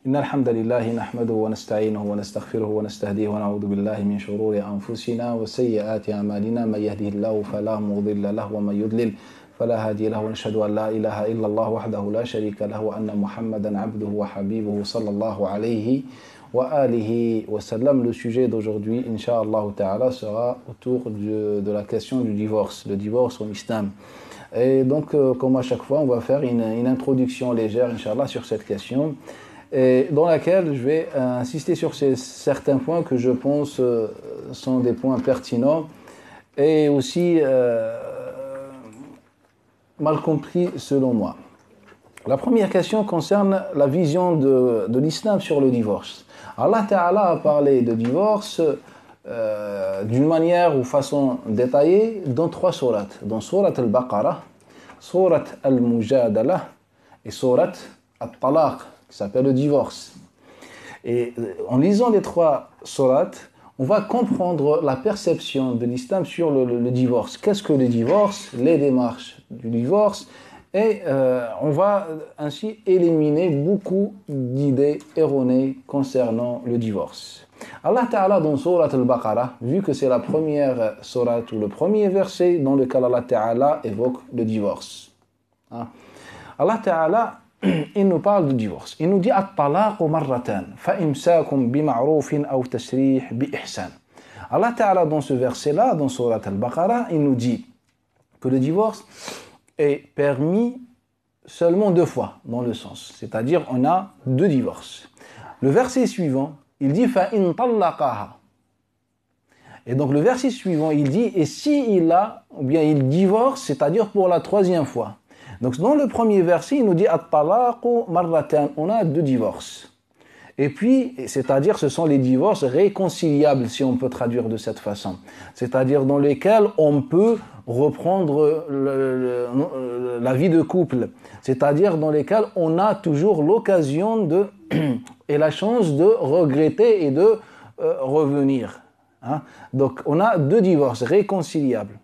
إن الحمد لله نحمده ونستعينه ونستغفره ونستهديه ونعوذ بالله من شرور أنفسنا وسيئات أعمالنا من يهده الله فلا مضل له ومن يضلل فلا هادي له ونشهد أن لا إله إلا الله وحده لا شريك له وأن محمدا عبده وحبيبه صلى الله عليه وآله وسلم. Le sujet d'aujourd'hui, Inch'Allah Ta'ala, sera autour de la question du divorce, le divorce en islam. Et donc, comme à chaque fois, on va faire une introduction légère, Inch'Allah, sur cette question, et dans laquelle je vais insister sur certains points que je pense sont des points pertinents et aussi mal compris selon moi. La première question concerne la vision de l'islam sur le divorce. Allah Ta'ala a parlé de divorce d'une manière ou façon détaillée dans 3 sourates. Dans Surat al-Baqarah, Surat al-Mujadala et Surat al-Talaq, qui s'appelle le divorce. Et en lisant les 3 sourates, on va comprendre la perception de l'islam sur le divorce. Qu'est-ce que le divorce, les démarches du divorce, et on va ainsi éliminer beaucoup d'idées erronées concernant le divorce. Allah Ta'ala dans Surat al-Baqarah, vu que c'est la première sourate ou le premier verset dans lequel Allah Ta'ala évoque le divorce. Allah Ta'ala, il nous parle du divorce. Il nous dit at-talaqu marratan fa imsakum bi ma'rufin aw tasrih bi ihsan. Allah Ta'ala dans ce verset-là, dans Surat al-Baqarah, il nous dit que le divorce est permis seulement 2 fois dans le sens, c'est-à-dire on a 2 divorces. Le verset suivant, il dit fa in talaqaha. Et donc le verset suivant, il dit et si il divorce, c'est-à-dire pour la 3e fois. Donc dans le premier verset, il nous dit at-talaqu marratan, on a 2 divorces. Et puis, c'est-à-dire ce sont les divorces réconciliables, si on peut traduire de cette façon. C'est-à-dire dans lesquels on peut reprendre la vie de couple. C'est-à-dire dans lesquels on a toujours l'occasion et la chance de regretter et de revenir. Donc on a 2 divorces réconciliables.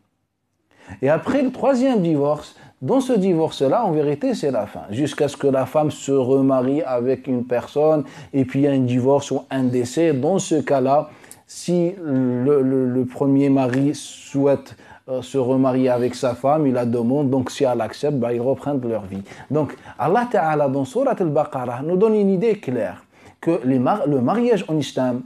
Et après le 3e divorce, dans ce divorce-là, en vérité, c'est la fin. Jusqu'à ce que la femme se remarie avec une personne et puis il y a un divorce ou un décès. Dans ce cas-là, si le premier mari souhaite se remarier avec sa femme, il la demande, donc si elle accepte, ils reprennent leur vie. Donc Allah Ta'ala, dans Surat al-Baqarah, nous donne une idée claire que le mariage en islam,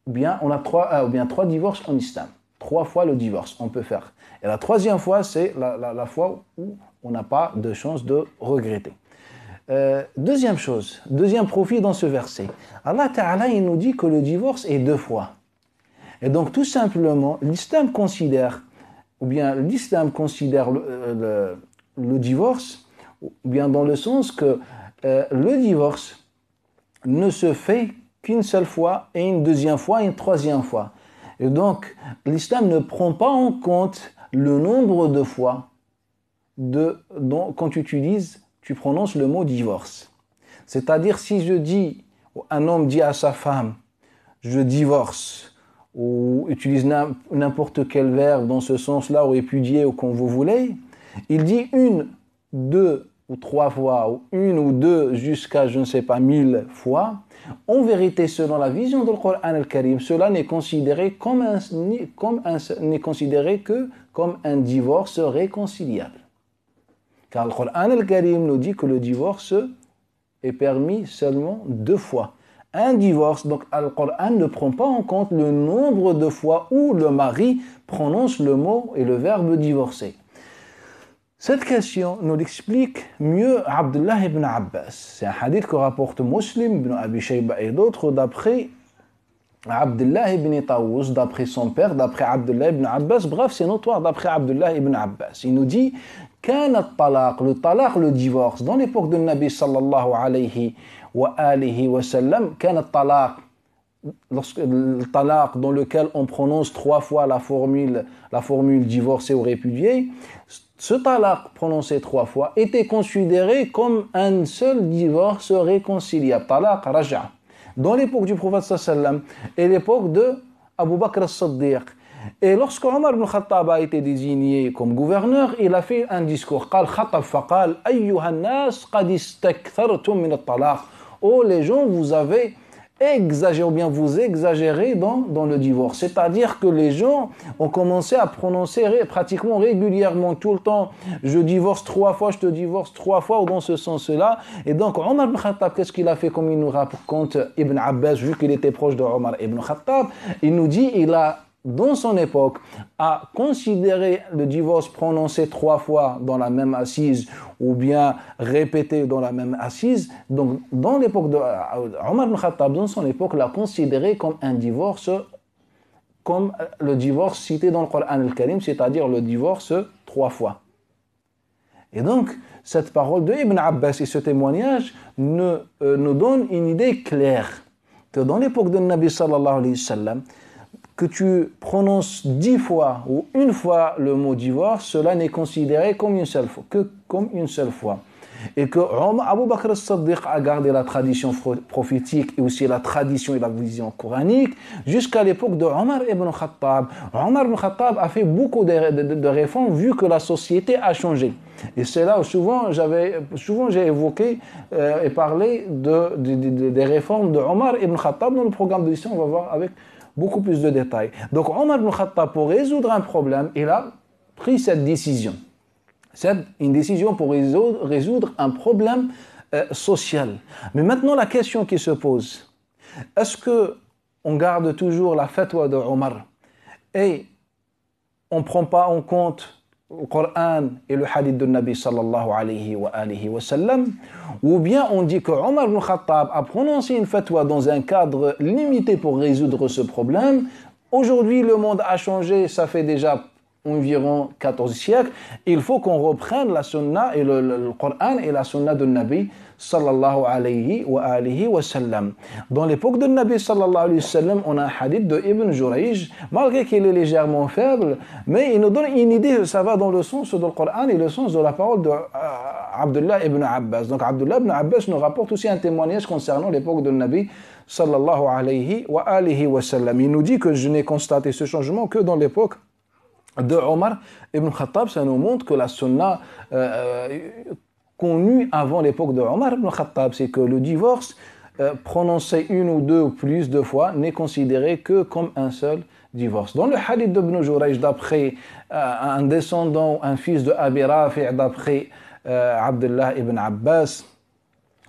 on a 3 divorces en islam. 3 fois le divorce, on peut faire. Et la 3e fois, c'est la fois où on n'a pas de chance de regretter. Deuxième chose, deuxième profit dans ce verset. Allah Ta'ala, il nous dit que le divorce est 2 fois. Et donc, tout simplement, l'islam considère le divorce, ou bien dans le sens que le divorce ne se fait qu'une seule fois, et une 2e fois, et une 3e fois. Et donc, l'islam ne prend pas en compte le nombre de fois quand tu prononces le mot divorce. C'est-à-dire, si un homme dit à sa femme, je divorce, ou utilise n'importe quel verbe dans ce sens-là, ou épudier, ou comme vous voulez, il dit 1, 2 ou 3 fois, ou 1 ou 2 jusqu'à, je ne sais pas, 1000 fois. En vérité, selon la vision du Coran al-Karim, cela n'est considéré n'est considéré que comme un divorce réconciliable. Car le Coran al-Karim nous dit que le divorce est permis seulement 2 fois. Un divorce, donc le Coran ne prend pas en compte le nombre de fois où le mari prononce le mot et le verbe divorcer. Cette question nous l'explique mieux Abdullah ibn Abbas. C'est un hadith que rapporte Muslim, ibn Abi Shayba et d'autres d'après Abdullah ibn Tawus, d'après son père, d'après Abdullah ibn Abbas. Bref, c'est notoire d'après Abdullah ibn Abbas. Il nous dit le talaq, le divorce, dans l'époque de Nabi sallallahu alayhi wa alihi wa sallam, le talaq dans lequel on prononce 3 fois la formule divorcé ou répudié, ce talaq prononcé 3 fois était considéré comme un seul divorce réconciliable, talaq raja. Dans l'époque du prophète sallallahu alayhi wa sallam et l'époque de Abu Bakr as-Siddiq, Et lorsque Omar ibn Khattab a été désigné comme gouverneur, il a fait un discours. قال خطب فقال أيها الناس قد استكثرتم من الطلاق. Oh les gens, vous avez exagéré, ou bien vous exagérez dans le divorce. C'est-à-dire que les gens ont commencé à prononcer pratiquement régulièrement, tout le temps, je divorce 3 fois, je te divorce 3 fois, ou dans ce sens-là. Et donc Omar ibn Khattab, qu'est-ce qu'il a fait, comme il nous raconte Ibn Abbas, vu qu'il était proche de Omar ibn Khattab, il nous dit, il a dans son époque, a considéré le divorce prononcé 3 fois dans la même assise ou bien répété dans la même assise. Donc, dans l'époque de Omar ibn Khattab, dans son époque, l'a considéré comme un divorce, comme le divorce cité dans le Coran al-Karim, c'est-à-dire le divorce 3 fois. Et donc, cette parole de Ibn Abbas et ce témoignage nous donne une idée claire que dans l'époque de Nabi sallallahu alayhi wa sallam, que tu prononces 10 fois ou une fois le mot divorce, cela n'est considéré comme une seule fois, que comme une seule fois. Et que Abu Bakr as-Siddiq a gardé la tradition prophétique et aussi la tradition et la vision coranique jusqu'à l'époque de Omar ibn Khattab. Omar ibn Khattab a fait beaucoup de réformes vu que la société a changé. Et c'est là où souvent j'ai évoqué et parlé des réformes de Omar ibn Khattab dans le programme de l'histoire. On va voir avec beaucoup plus de détails. Donc Omar ibn Khattab, pour résoudre un problème, il a pris cette décision. C'est une décision pour résoudre un problème social. Mais maintenant, la question qui se pose, est-ce qu'on garde toujours la fatwa de Omar et on ne prend pas en compte le Coran et le hadith de Nabi sallallahu alayhi wa sallam, ou bien on dit que Omar ibn Khattab a prononcé une fatwa dans un cadre limité pour résoudre ce problème. Aujourd'hui, le monde a changé, ça fait déjà environ 14 siècles. Il faut qu'on reprenne la sunna et le Coran et la sunna de Nabi sallallahu alayhi wa sallam. Dans l'époque de Nabi sallallahu alayhi wa sallam, on a un hadith de Ibn Jurayj, malgré qu'il est légèrement faible, mais il nous donne une idée, ça va dans le sens du Coran et le sens de la parole de Abdullah ibn Abbas. Donc Abdullah ibn Abbas nous rapporte aussi un témoignage concernant l'époque de Nabi sallallahu alayhi wa sallam. Il nous dit que je n'ai constaté ce changement que dans l'époque de Omar ibn Khattab. Ça nous montre que la sunna connue avant l'époque de Omar ibn Khattab, c'est que le divorce prononcé une ou deux ou plus de fois n'est considéré que comme un seul divorce. Dans le hadith d'Ibn Jurayj, d'après un descendant, un fils de Abi Rafi', d'après Abdullah ibn Abbas,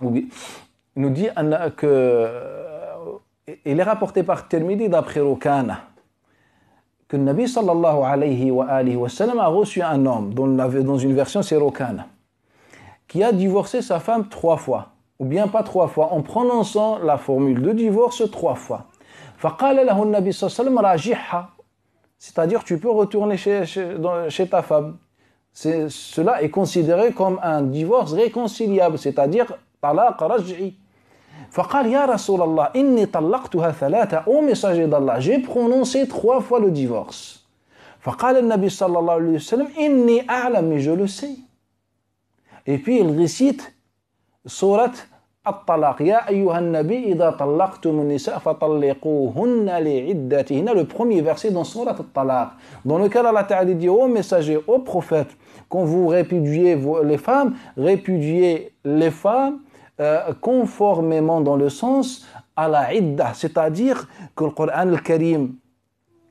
il nous dit que il est rapporté par Tirmidhi d'après Rukana que le Nabi sallallahu alayhi wa sallam a reçu un homme, dans une version c'est Rukana, qui a divorcé sa femme 3 fois, ou bien pas 3 fois, en prononçant la formule de divorce 3 fois. فقال له النبي صلى الله عليه وسلم راجعها, c'est-à-dire tu peux retourner chez ta femme. Cela est considéré comme un divorce réconciliable, c'est-à-dire talaq raj'i. فقال يا رسول الله إني طلقتها 3, ô messager d'Allah, j'ai prononcé 3 fois le divorce. فقال النبي صلى الله عليه وسلم إني أعلم, mais je le sais. Et puis il récite sourate At-Talaq, Ya ayyuhan nabi idha talaqtum an-nisa fatalliquhunna li'iddatihinna, le premier verset dans sourate At-Talaq, dans lequel Allah Ta'ala dit au messager, au prophète, quand vous répudiez les femmes, répudiez les femmes conformément dans le sens à la idda, c'est-à-dire que le Coran al-Karim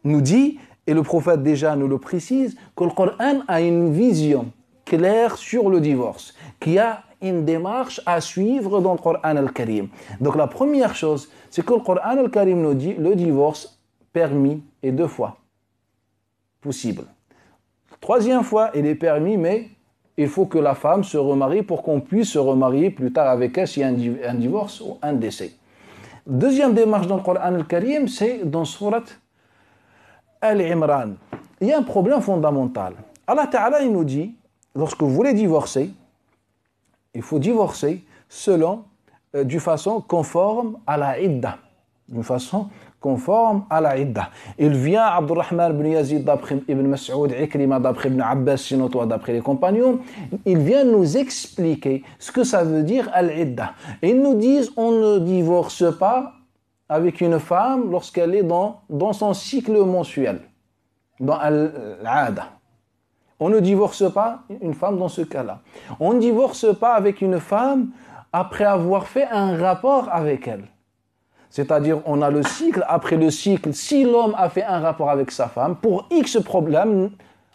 nous dit, et le prophète déjà nous le précise, que le Coran a une vision claire sur le divorce, qu'il y a une démarche à suivre dans le Coran al-Karim. Donc la première chose, c'est que le Coran al-Karim nous dit le divorce permis est 2 fois possible. 3e fois, il est permis, mais il faut que la femme se remarie pour qu'on puisse se remarier plus tard avec elle s'il y a un divorce ou un décès. 2e démarche dans le Coran al-Karim, c'est dans sourate Al-Imran. Il y a un problème fondamental. Allah Ta'ala, il nous dit, lorsque vous voulez divorcer, il faut divorcer d'une façon conforme à la idda. D'une façon conforme à la idda. Il vient, Abdurrahman ibn Yazid d'après Ibn Mas'ud, Ikrima d'après Ibn Abbas, sinon toi d'après les compagnons, il vient nous expliquer ce que ça veut dire al-idda. Et ils nous disent, on ne divorce pas avec une femme lorsqu'elle est dans son cycle mensuel. dans al-'ada. On ne divorce pas une femme dans ce cas-là. On ne divorce pas avec une femme après avoir fait un rapport avec elle. C'est-à-dire, on a le cycle. Après le cycle, si l'homme a fait un rapport avec sa femme, pour X problème,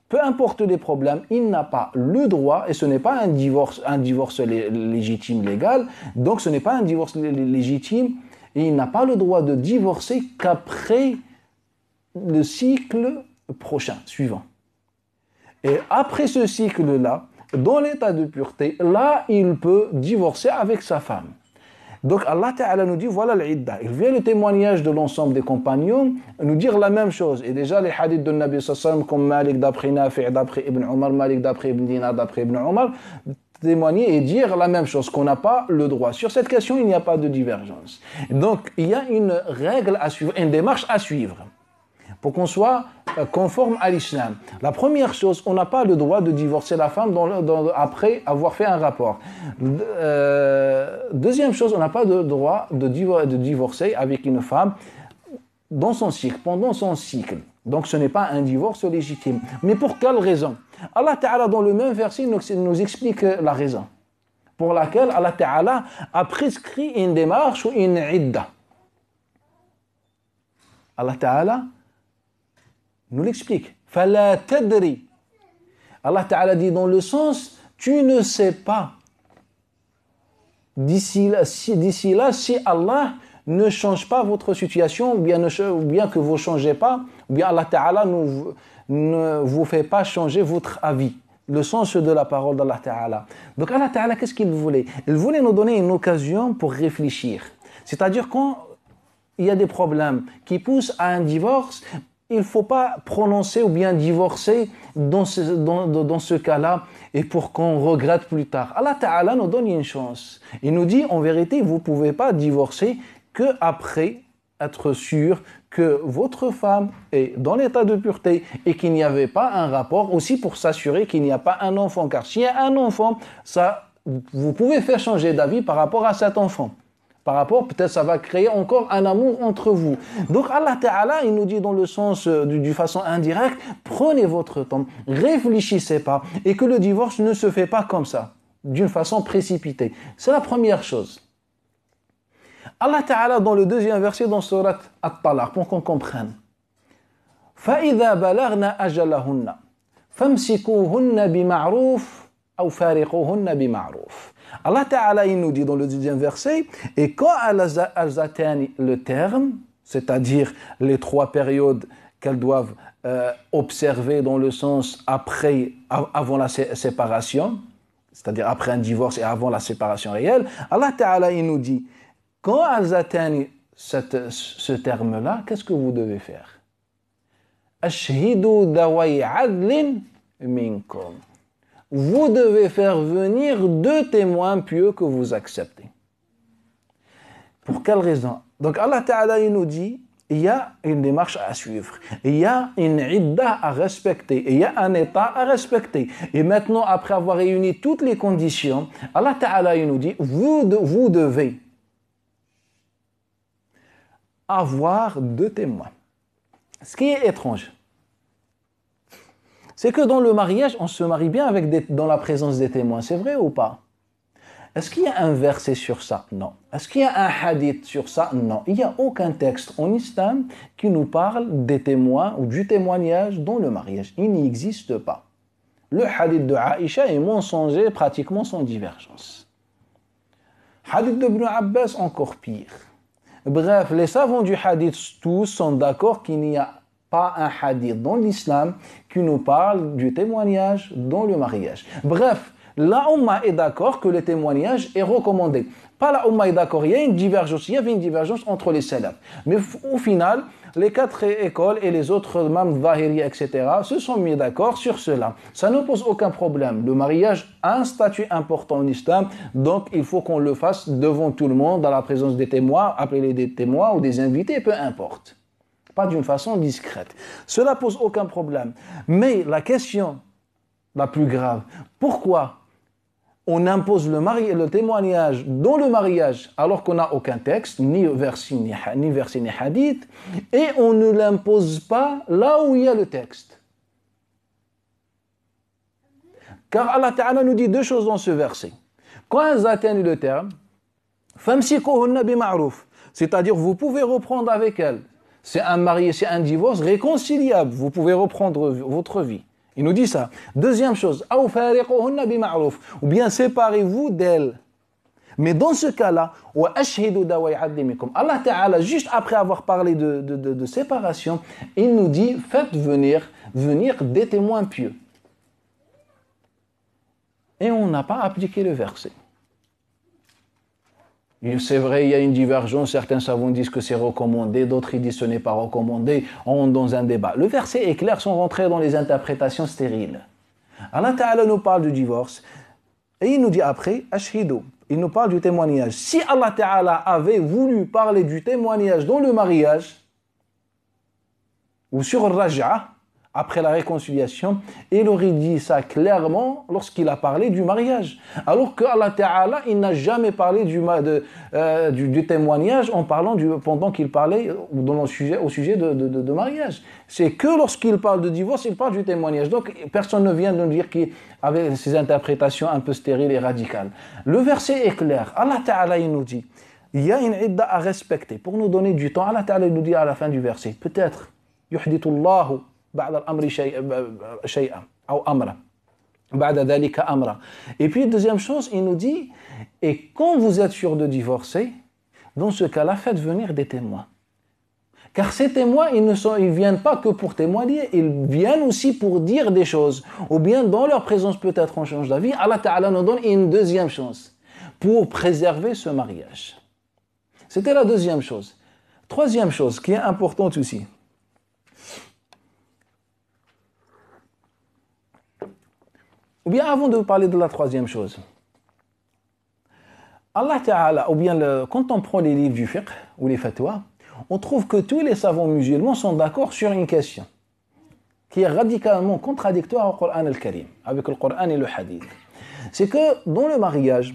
peu importe les problèmes, il n'a pas le droit, et ce n'est pas un divorce légitime légal, donc ce n'est pas un divorce légitime, et il n'a pas le droit de divorcer qu'après le cycle prochain, suivant. Et après ce cycle-là, dans l'état de pureté, là, il peut divorcer avec sa femme. Donc Allah Ta'ala nous dit, voilà l'idda. Il vient le témoignage de l'ensemble des compagnons nous dire la même chose. Et déjà les hadiths de Nabi sallallahu alayhi wa sallam, comme Malik d'après Nafi', d'après Ibn Omar, Malik d'après Ibn Dinar, d'après Ibn Omar, témoigner et dire la même chose, qu'on n'a pas le droit. Sur cette question, il n'y a pas de divergence. Donc il y a une règle à suivre, une démarche à suivre, pour qu'on soit conforme à l'islam. La première chose, on n'a pas le droit de divorcer la femme après avoir fait un rapport. Deuxième chose, on n'a pas le droit de divorcer avec une femme dans son cycle, pendant son cycle. Donc ce n'est pas un divorce légitime. Mais pour quelle raison? Allah Ta'ala, dans le même verset, nous explique la raison pour laquelle Allah Ta'ala a prescrit une démarche ou une idda. Allah Ta'ala nous l'explique. Fala tadri. Allah Ta'ala dit dans le sens, tu ne sais pas. D'ici là, si Allah ne change pas votre situation, ou bien que vous ne changez pas, ou bien Allah Ta'ala ne vous fait pas changer votre avis. Le sens de la parole d'Allah Ta'ala. Donc Allah Ta'ala, qu'est-ce qu'il voulait? Il voulait nous donner une occasion pour réfléchir. C'est-à-dire quand il y a des problèmes qui poussent à un divorce, il ne faut pas prononcer ou bien divorcer dans ce cas-là et pour qu'on regrette plus tard. Allah Ta'ala nous donne une chance. Il nous dit, en vérité, vous ne pouvez pas divorcer qu'après être sûr que votre femme est dans l'état de pureté et qu'il n'y avait pas un rapport, aussi pour s'assurer qu'il n'y a pas un enfant. Car s'il y a un enfant, vous pouvez faire changer d'avis par rapport à cet enfant. Par rapport, peut-être ça va créer encore un amour entre vous. Donc Allah Ta'ala, il nous dit dans le sens, d'une façon indirecte, prenez votre temps, réfléchissez pas, et que le divorce ne se fait pas comme ça, d'une façon précipitée. C'est la première chose. Allah Ta'ala, dans le deuxième verset, dans Surat At-Talaq, pour qu'on comprenne. فَإِذَا بَلَغْنَا أَجَلَهُنَّ فَامْسِكُوهُنَّ بِمَعْرُوفٍ أَوْ فَارِقُوهُنَّ بِمَعْرُوفٍ. Allah Ta'ala, il nous dit dans le deuxième verset, et quand elles atteignent le terme, c'est-à-dire les 3 périodes qu'elles doivent observer dans le sens avant la séparation, c'est-à-dire après un divorce et avant la séparation réelle, Allah Ta'ala, il nous dit, quand elles atteignent ce terme-là, qu'est-ce que vous devez faire? Ashhidu dawai adlin minkum. Vous devez faire venir 2 témoins pieux que vous acceptez. Pour quelle raison? Donc Allah Ta'ala, il nous dit, il y a une démarche à suivre, il y a une idda à respecter, il y a un état à respecter. Et maintenant, après avoir réuni toutes les conditions, Allah Ta'ala, il nous dit, vous devez avoir 2 témoins. Ce qui est étrange, c'est que dans le mariage, on se marie bien dans la présence des témoins. C'est vrai ou pas? Est-ce qu'il y a un verset sur ça? Non. Est-ce qu'il y a un hadith sur ça? Non. Il n'y a aucun texte en islam qui nous parle des témoins ou du témoignage dans le mariage. Il n'existe pas. Le hadith de Aïcha est mensonger, pratiquement sans divergence. Hadith de Ibn Abbas, encore pire. Bref, les savants du hadith tous sont d'accord qu'il n'y a pas un hadith dans l'islam qui nous parle du témoignage dans le mariage. Bref, la Ummah est d'accord que le témoignage est recommandé. Pas la Ummah est d'accord, il y avait une divergence entre les salafs. Mais au final, les 4 écoles et les autres, même Zahiri, etc., se sont mis d'accord sur cela. Ça ne pose aucun problème. Le mariage a un statut important en islam, donc il faut qu'on le fasse devant tout le monde, dans la présence des témoins, appelez-les des témoins ou des invités, peu importe. Pas d'une façon discrète. Cela pose aucun problème. Mais la question la plus grave, pourquoi on impose le témoignage dans le mariage alors qu'on n'a aucun texte, ni verset ni hadith, et on ne l'impose pas là où il y a le texte? Car Allah Ta'ala nous dit deux choses dans ce verset. Quand elles atteignent le terme, famsikuhunna bima'ruf, c'est-à-dire vous pouvez reprendre avec elles. C'est un marié, c'est un divorce réconciliable. Vous pouvez reprendre votre vie. Il nous dit ça. Deuxième chose, aw fariquhunna bima'ruf, ou bien séparez-vous d'elles. Mais dans ce cas-là, wa ashhidu dawa ya'adimikum. Allah Ta'ala, juste après avoir parlé de séparation, il nous dit faites venir des témoins pieux. Et on n'a pas appliqué le verset. C'est vrai, il y a une divergence, certains savants disent que c'est recommandé, d'autres ils disent que ce n'est pas recommandé, on est dans un débat. Le verset est clair sans rentrer dans les interprétations stériles. Allah Ta'ala nous parle du divorce, et il nous dit après, ashhidu, il nous parle du témoignage. Si Allah Ta'ala avait voulu parler du témoignage dans le mariage, ou sur Raj'a, après la réconciliation, il aurait dit ça clairement lorsqu'il a parlé du mariage. Alors que Allah Ta'ala, il n'a jamais parlé du témoignage en parlant pendant qu'il parlait au sujet de mariage. C'est que lorsqu'il parle de divorce, il parle du témoignage. Donc personne ne vient de nous dire qu'il avait ces interprétations un peu stériles et radicales. Le verset est clair. Allah Ta'ala, il nous dit, il y a une idda à respecter. Pour nous donner du temps, Allah Ta'ala, il nous dit à la fin du verset, peut-être, yuhdithullahu بعد الأمر شيئا أو أمرا بعد ذلك أمرا. Et puis deuxième chose, il nous dit, et quand vous êtes sûr de divorcer, dans ce cas-là, faites venir des témoins. Car ces témoins, ils ne viennent pas que pour témoigner, ils viennent aussi pour dire des choses. Ou bien dans leur présence peut-être on change d'avis. Allah Ta'ala nous donne une deuxième chance pour préserver ce mariage. C'était la deuxième chose. Troisième chose qui est importante aussi. Ou bien avant de parler de la troisième chose, Allah Ta'ala, ou bien quand on prend les livres du fiqh ou les fatwas, on trouve que tous les savants musulmans sont d'accord sur une question qui est radicalement contradictoire au Coran al-Karim, avec le Coran et le Hadith. C'est que dans le mariage,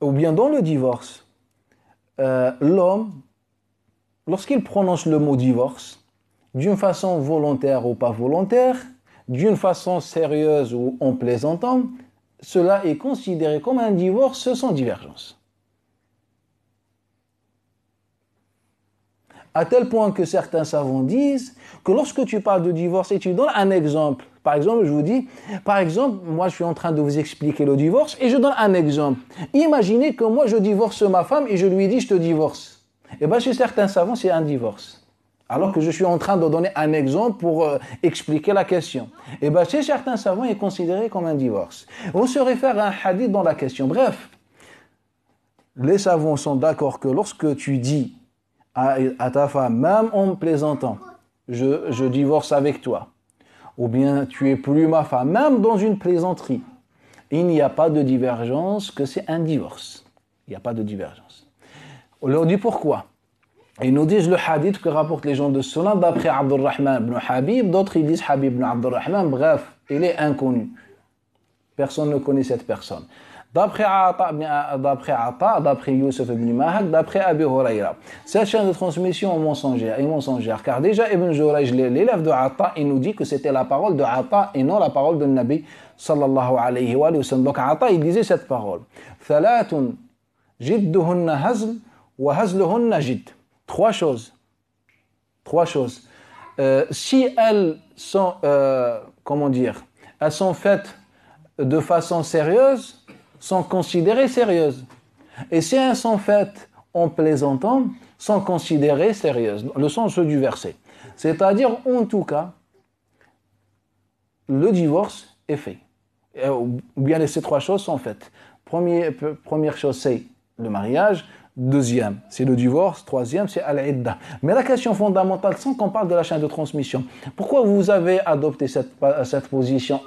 ou bien dans le divorce, l'homme, lorsqu'il prononce le mot divorce, d'une façon volontaire ou pas volontaire, d'une façon sérieuse ou en plaisantant, cela est considéré comme un divorce sans divergence. À tel point que certains savants disent que lorsque tu parles de divorce et tu donnes un exemple, par exemple, je vous dis, par exemple, moi je suis en train de vous expliquer le divorce et je donne un exemple. Imaginez que moi je divorce ma femme et je lui dis je te divorce. Et bien chez certains savants c'est un divorce. Alors que je suis en train de donner un exemple pour expliquer la question. Et bien, chez certains savants, il est considéré comme un divorce. On se réfère à un hadith dans la question. Bref, les savants sont d'accord que lorsque tu dis à ta femme, même en plaisantant, je divorce avec toi, ou bien tu es plus ma femme, même dans une plaisanterie, il n'y a pas de divergence, que c'est un divorce. Il n'y a pas de divergence. On leur dit pourquoi? Ils nous disent le hadith que rapportent les gens de Sunan d'après Abdurrahman ibn Habib, d'autres ils disent Habib ibn Abdurrahman, bref, il est inconnu. Personne ne connaît cette personne. D'après Ata, d'après Youssef ibn Mahak, d'après Abi Huraira. Cette chaîne de transmission est mensongère, car déjà Ibn Jurayj, l'élève de Ata, il nous dit que c'était la parole de Ata et non la parole de Nabi sallallahu alayhi wa sallam. Donc Ata, il disait cette parole. Thalatun jidduhunna hazl wa hazluhunna jidd. Trois choses. Si elles sont, elles sont faites de façon sérieuse, sont considérées sérieuses. Et si elles sont faites en plaisantant, sont considérées sérieuses. Le sens du verset. C'est-à-dire, en tout cas, le divorce est fait. Ou bien ces trois choses sont faites. Première chose, c'est le mariage. Deuxième, c'est le divorce. Troisième, c'est al-idda. Mais la question fondamentale, sans qu'on parle de la chaîne de transmission, pourquoi vous avez adopté cette position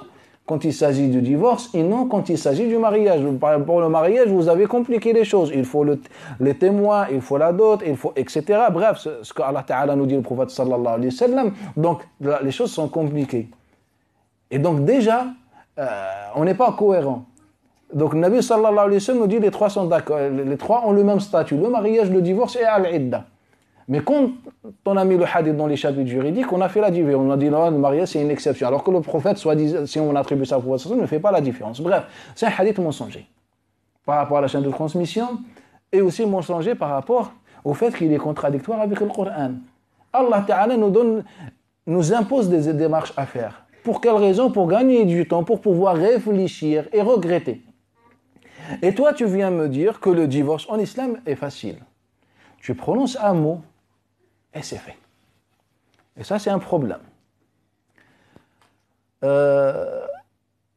quand il s'agit du divorce et non quand il s'agit du mariage? Pour le mariage, vous avez compliqué les choses. Il faut les témoins, il faut la dot, il faut etc. Bref, ce que Allah Ta'ala nous dit, le prophète sallallahu alayhi wa sallam. Donc, les choses sont compliquées. Et donc déjà, on n'est pas cohérent. Donc, le Nabi sallallahu alayhi wa sallam nous dit les trois sont d'accord. Les trois ont le même statut. Le mariage, le divorce et al-idda. Mais quand on a mis le hadith dans les chapitres juridiques, on a fait la différence. On a dit non, le mariage c'est une exception. Alors que le prophète, si on attribue ça au prophète, ne fait pas la différence. Bref, c'est un hadith mensonger par rapport à la chaîne de transmission et aussi mensonger par rapport au fait qu'il est contradictoire avec le Coran. Allah Ta'ala nous impose des démarches à faire. Pour quelle raison? Pour gagner du temps, pour pouvoir réfléchir et regretter. Et toi, tu viens me dire que le divorce en islam est facile. Tu prononces un mot et c'est fait. Et ça, c'est un problème.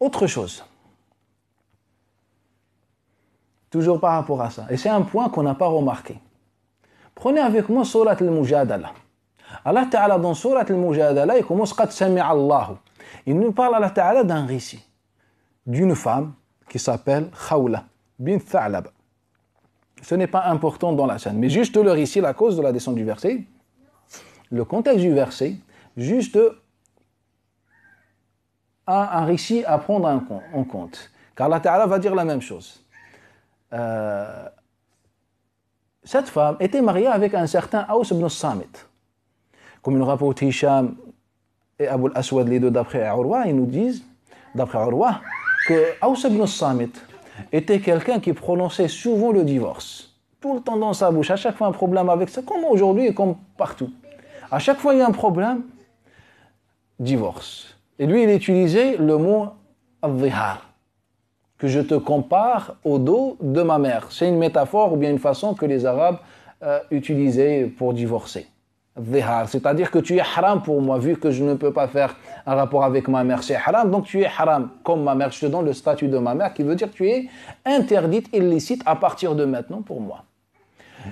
Autre chose. Toujours par rapport à ça. Et c'est un point qu'on n'a pas remarqué. Prenez avec moi Surat al-Mujadala. Allah Ta'ala dans Surat al-Mujadala, il commence Qad sami'a Allahu. Il nous parle Allah Ta'ala d'un récit d'une femme qui s'appelle Khawla bin Tha'laba. Ce n'est pas important dans la scène, mais juste le récit, la cause de la descente du verset, le contexte du verset, juste un récit à prendre en compte. Car Allah Ta'ala va dire la même chose. Cette femme était mariée avec un certain Aws ibn Samit. Comme nous rapporte Hisham et Abu al-Aswad, les deux d'après Urwa, ils nous disent, d'après Urwa, que Aws ibn Samit était quelqu'un qui prononçait souvent le divorce. Tout le temps dans sa bouche, à chaque fois un problème avec ça, comme aujourd'hui et comme partout. À chaque fois il y a un problème, divorce. Et lui, il utilisait le mot al-dhihar, que je te compare au dos de ma mère. C'est une métaphore ou bien une façon que les Arabes utilisaient pour divorcer. Dhihar, c'est-à-dire que tu es haram pour moi, vu que je ne peux pas faire un rapport avec ma mère, c'est haram, donc tu es haram comme ma mère. Je te donne le statut de ma mère, qui veut dire que tu es interdite, illicite à partir de maintenant pour moi.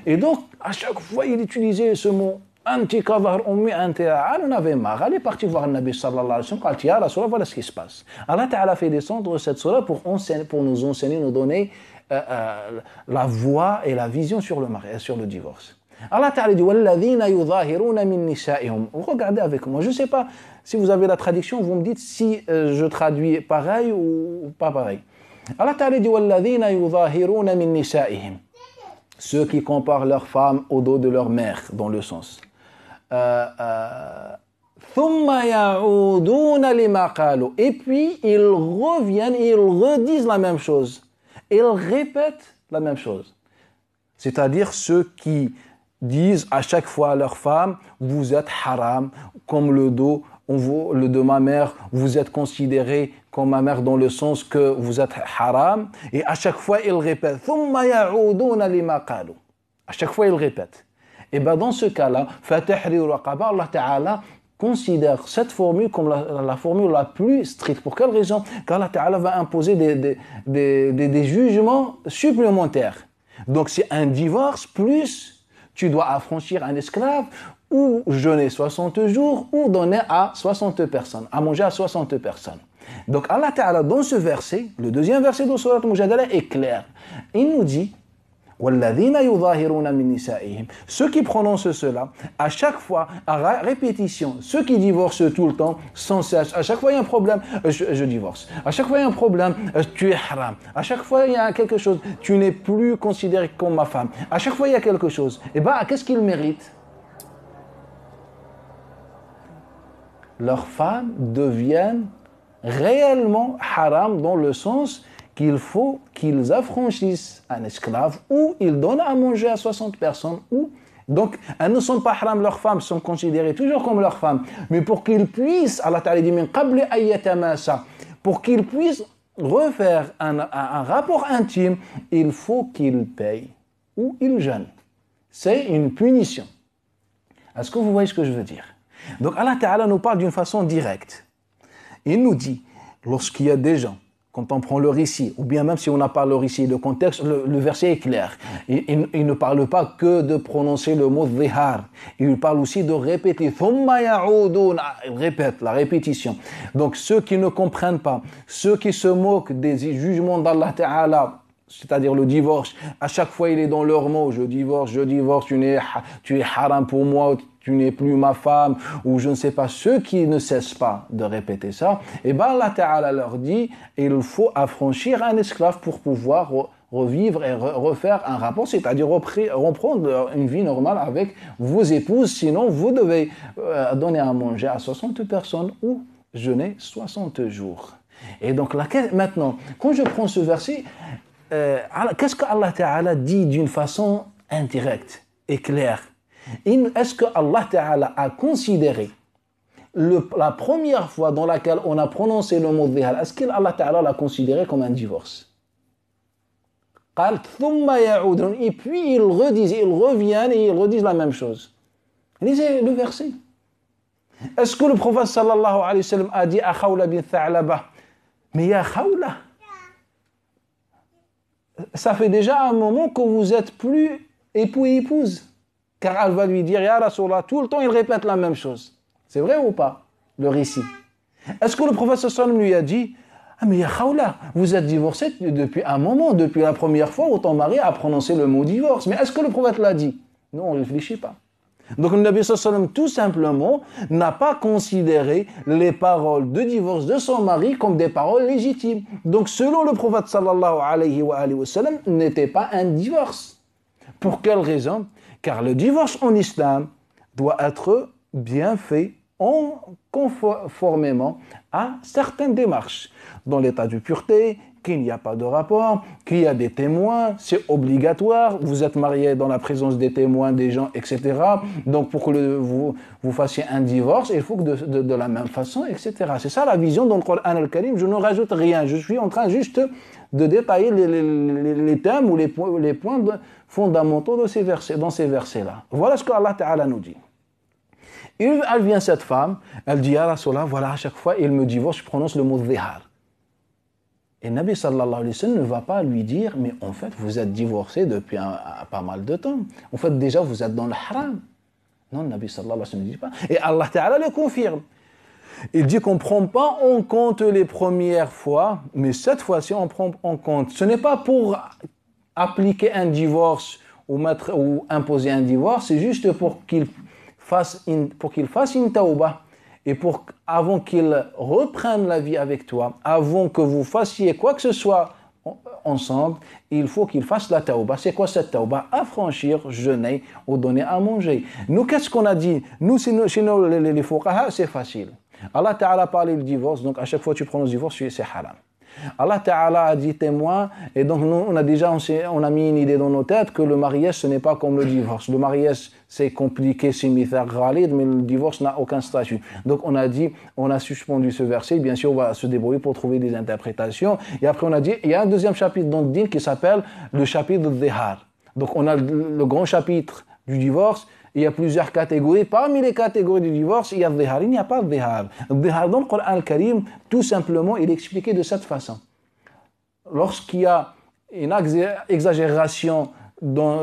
Et donc, à chaque fois, il utilisait ce mot anti kadhar ummi anti a'al. On avait marre. Elle est partie voir le Nabi sallallahu alayhi wa sallam. Elle dit, la surah, voilà ce qui se passe. Allah Ta'ala fait descendre cette surah pour nous enseigner, nous donner la voie et la vision sur le mariage, sur le divorce. Allah Ta'ala dit walladhina yudhahiruna min nisa'ihum. Regardez avec moi. Je ne sais pas si vous avez la traduction, vous me dites si je traduis pareil ou pas pareil. Allah Ta'ala dit walladhina yudhahiruna min nisa'ihim. Ceux qui comparent leurs femmes au dos de leur mère, dans le sens. Thumma ya'uduna lima qalu. Et puis ils reviennent et ils redisent la même chose. Ils répètent la même chose. C'est-à-dire ceux qui disent à chaque fois à leur femme, vous êtes haram, comme le dos de ma mère, vous êtes considéré comme ma mère dans le sens que vous êtes haram, et à chaque fois ils répètent, thumma ya'uduna lima qalu. À chaque fois ils répètent. Et bien dans ce cas-là, fatahriru raqaba, Allah Ta'ala considère cette formule comme la formule la plus stricte. Pour quelle raison? Car Allah Ta'ala va imposer des jugements supplémentaires. Donc c'est un divorce plus tu dois affranchir un esclave ou jeûner 60 jours ou donner à 60 personnes, à manger à 60 personnes. Donc Allah Ta'ala dans ce verset, le deuxième verset de Surat Al-Mujadala est clair. Il nous dit وَالَّذِينَ يُظَاهِرُونَ مِن نِسَائِهِمْ. Ceux qui prononcent cela, à chaque fois, à répétition, ceux qui divorcent tout le temps, sans cesse, à chaque fois il y a un problème, je divorce. À chaque fois il y a un problème, tu es haram. À chaque fois il y a quelque chose, tu n'es plus considéré comme ma femme. À chaque fois il y a quelque chose. Et bien, qu'est-ce qu'ils méritent? Leurs femmes deviennent réellement haram dans le sens qu'il faut qu'ils affranchissent un esclave ou ils donnent à manger à 60 personnes. Donc, elles ne sont pas haram, leurs femmes sont considérées toujours comme leurs femmes. Mais pour qu'ils puissent, Allah Ta'ala dit, pour qu'ils puissent refaire un rapport intime, il faut qu'ils payent ou ils jeûnent. C'est une punition. Est-ce que vous voyez ce que je veux dire? Donc, Allah Ta'ala nous parle d'une façon directe. Il nous dit, lorsqu'il y a des gens, quand on prend le récit, ou bien même si on n'a pas le récit, le contexte, le verset est clair. Il ne parle pas que de prononcer le mot dhihar. Il parle aussi de répéter. Thumma ya'udun. Il répète, la répétition. Donc ceux qui ne comprennent pas, ceux qui se moquent des jugements d'Allah Ta'ala, c'est-à-dire le divorce, à chaque fois il est dans leurs mots, je divorce, tu es haram pour moi, tu n'es plus ma femme, ou je ne sais pas, ceux qui ne cessent pas de répéter ça, et bien Allah Ta'ala leur dit, il faut affranchir un esclave pour pouvoir revivre et refaire un rapport, c'est-à-dire reprendre une vie normale avec vos épouses, sinon vous devez donner à manger à 60 personnes ou jeûner 60 jours. Et donc maintenant, quand je prends ce verset, qu'est-ce qu'Allah Ta'ala dit d'une façon indirecte et claire? Est-ce que Allah Ta'ala a considéré la première fois dans laquelle on a prononcé le mot dhihar, est-ce qu'Allah Ta'ala l'a considéré comme un divorce? Et puis ils reviennent et ils redisent la même chose. Lisez le verset. Est-ce que le prophète sallallahu alayhi wa sallam a dit à Khawla bin Tha'laba, mais ya Khawla, ça fait déjà un moment que vous êtes plus époux et épouse. Car elle va lui dire, ya Rasulallah, tout le temps il répète la même chose. C'est vrai ou pas, le récit? Est-ce que le prophète sallallahu alayhi wa sallam lui a dit, ah mais ya Khawla, vous êtes divorcée depuis un moment, depuis la première fois où ton mari a prononcé le mot divorce. Mais est-ce que le prophète l'a dit? Non, on ne réfléchit pas. Donc le Nabi sallallahu alayhi wa sallam, tout simplement, n'a pas considéré les paroles de divorce de son mari comme des paroles légitimes. Donc selon le prophète sallallahu alayhi wa sallam, n'était pas un divorce. Pour quelle raison? Car le divorce en islam doit être bien fait conformément à certaines démarches. Dans l'état de pureté, qu'il n'y a pas de rapport, qu'il y a des témoins, c'est obligatoire, vous êtes marié dans la présence des témoins, des gens, etc. Donc pour que vous fassiez un divorce, il faut que de la même façon, etc. C'est ça la vision dans le Coran al-Karim, je ne rajoute rien, je suis en train juste de détailler les thèmes ou les points fondamentaux de ces versets, dans ces versets-là. Voilà ce que Allah Ta'ala nous dit. Elle vient cette femme, elle dit, ya Rasulallah, voilà, à chaque fois, il me divorce, je prononce le mot dhihar. Et Nabi sallallahu alayhi wa sallam ne va pas lui dire, mais en fait, vous êtes divorcé depuis pas mal de temps. En fait, déjà, vous êtes dans le haram. Non, Nabi sallallahu alayhi wa sallam ne dit pas. Et Allah Ta'ala le confirme. Il dit qu'on ne prend pas en compte les premières fois, mais cette fois-ci, on prend en compte. Ce n'est pas pour appliquer un divorce ou imposer un divorce, c'est juste pour qu'il fasse une tauba. Et avant qu'il reprenne la vie avec toi, avant que vous fassiez quoi que ce soit ensemble, il faut qu'il fasse la tauba. C'est quoi cette tauba? Affranchir, jeûner ou donner à manger. Nous, qu'est-ce qu'on a dit? Nous, chez nous, les fuqaha, c'est facile. Allah Ta'ala a parlé du divorce, donc à chaque fois que tu prononces divorce, c'est haram. Allah Ta'ala a dit témoin, et donc nous, on a mis une idée dans nos têtes que le mariage, ce n'est pas comme le divorce. Le mariage, c'est compliqué, c'est mithaq ghalid, mais le divorce n'a aucun statut. Donc on a suspendu ce verset, bien sûr, on va se débrouiller pour trouver des interprétations. Et après, on a dit, il y a un deuxième chapitre dans le Din qui s'appelle le chapitre de dhihar. Donc on a le grand chapitre du divorce. Il y a plusieurs catégories. Parmi les catégories du divorce, il y a le dhihar. Il n'y a pas de dhihar. Le dhihar dans le Coran al-Karim, tout simplement, il est expliqué de cette façon. Lorsqu'il y a une exagération dans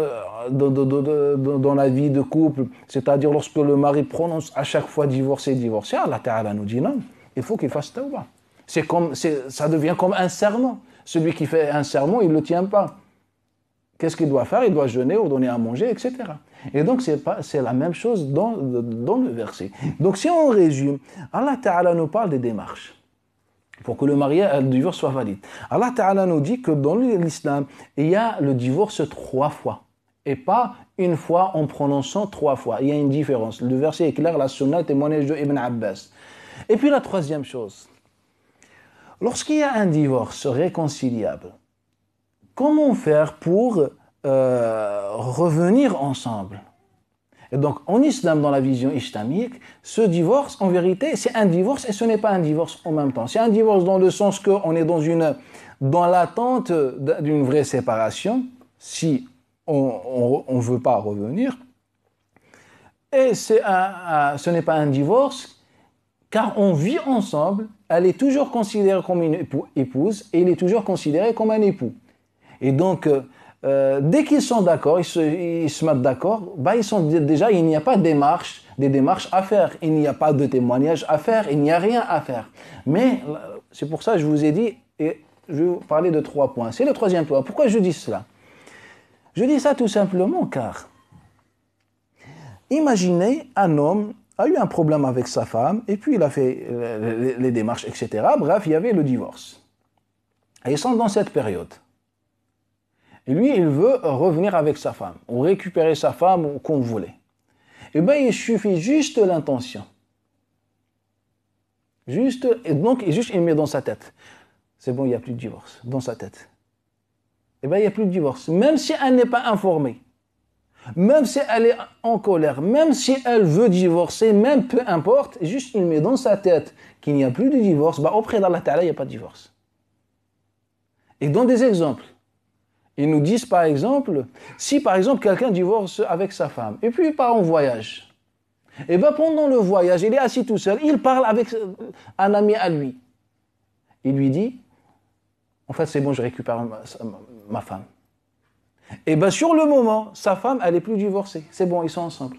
la vie de couple, c'est-à-dire lorsque le mari prononce à chaque fois divorcé, Allah Ta'ala nous dit non, il faut qu'il fasse tawbah. Ça devient comme un serment. Celui qui fait un serment, il ne le tient pas. Qu'est-ce qu'il doit faire? Il doit jeûner ou donner à manger, etc. Et donc, c'est la même chose dans le verset. Donc, si on résume, Allah Ta'ala nous parle des démarches pour que le divorce soit valide. Allah Ta'ala nous dit que dans l'islam, il y a le divorce 3 fois. Et pas une fois en prononçant 3 fois. Il y a une différence. Le verset est clair, la sunna, témoignage de Ibn Abbas. Et puis la troisième chose, lorsqu'il y a un divorce réconciliable, comment faire pour revenir ensemble? Et donc, en islam, dans la vision islamique, ce divorce, en vérité, c'est un divorce et ce n'est pas un divorce en même temps. C'est un divorce dans le sens qu'on est dans l'attente d'une vraie séparation, si on ne veut pas revenir. Et ce n'est pas un divorce, car on vit ensemble, elle est toujours considérée comme une épouse et il est toujours considéré comme un époux. Et donc, dès qu'ils sont d'accord, ils se mettent d'accord, ils sont déjà, il n'y a pas des démarches à faire, il n'y a pas de témoignage à faire, il n'y a rien à faire. Mais c'est pour ça que je vous ai dit, et je vais vous parler de 3 points. C'est le 3e point. Pourquoi je dis cela? Je dis ça tout simplement car, imaginez un homme a eu un problème avec sa femme, et puis il a fait les démarches, etc. Bref, il y avait le divorce. Et ils sont dans cette période. Et lui, il veut revenir avec sa femme, ou récupérer sa femme, ou comme vous voulez. Eh bien, il suffit juste l'intention. Et donc, il met dans sa tête. C'est bon, il n'y a plus de divorce, dans sa tête. Eh bien, il n'y a plus de divorce. Même si elle n'est pas informée, même si elle est en colère, même si elle veut divorcer, même peu importe, juste il met dans sa tête qu'il n'y a plus de divorce, bah, auprès d'Allah Ta'ala, il n'y a pas de divorce. Et dans des exemples, ils nous disent par exemple, si par exemple quelqu'un divorce avec sa femme, et puis il part en voyage, et bien pendant le voyage, il est assis tout seul, il parle avec un ami à lui. Il lui dit, en fait c'est bon, je récupère ma femme. Et bien sur le moment, sa femme, elle n'est plus divorcée. C'est bon, ils sont ensemble.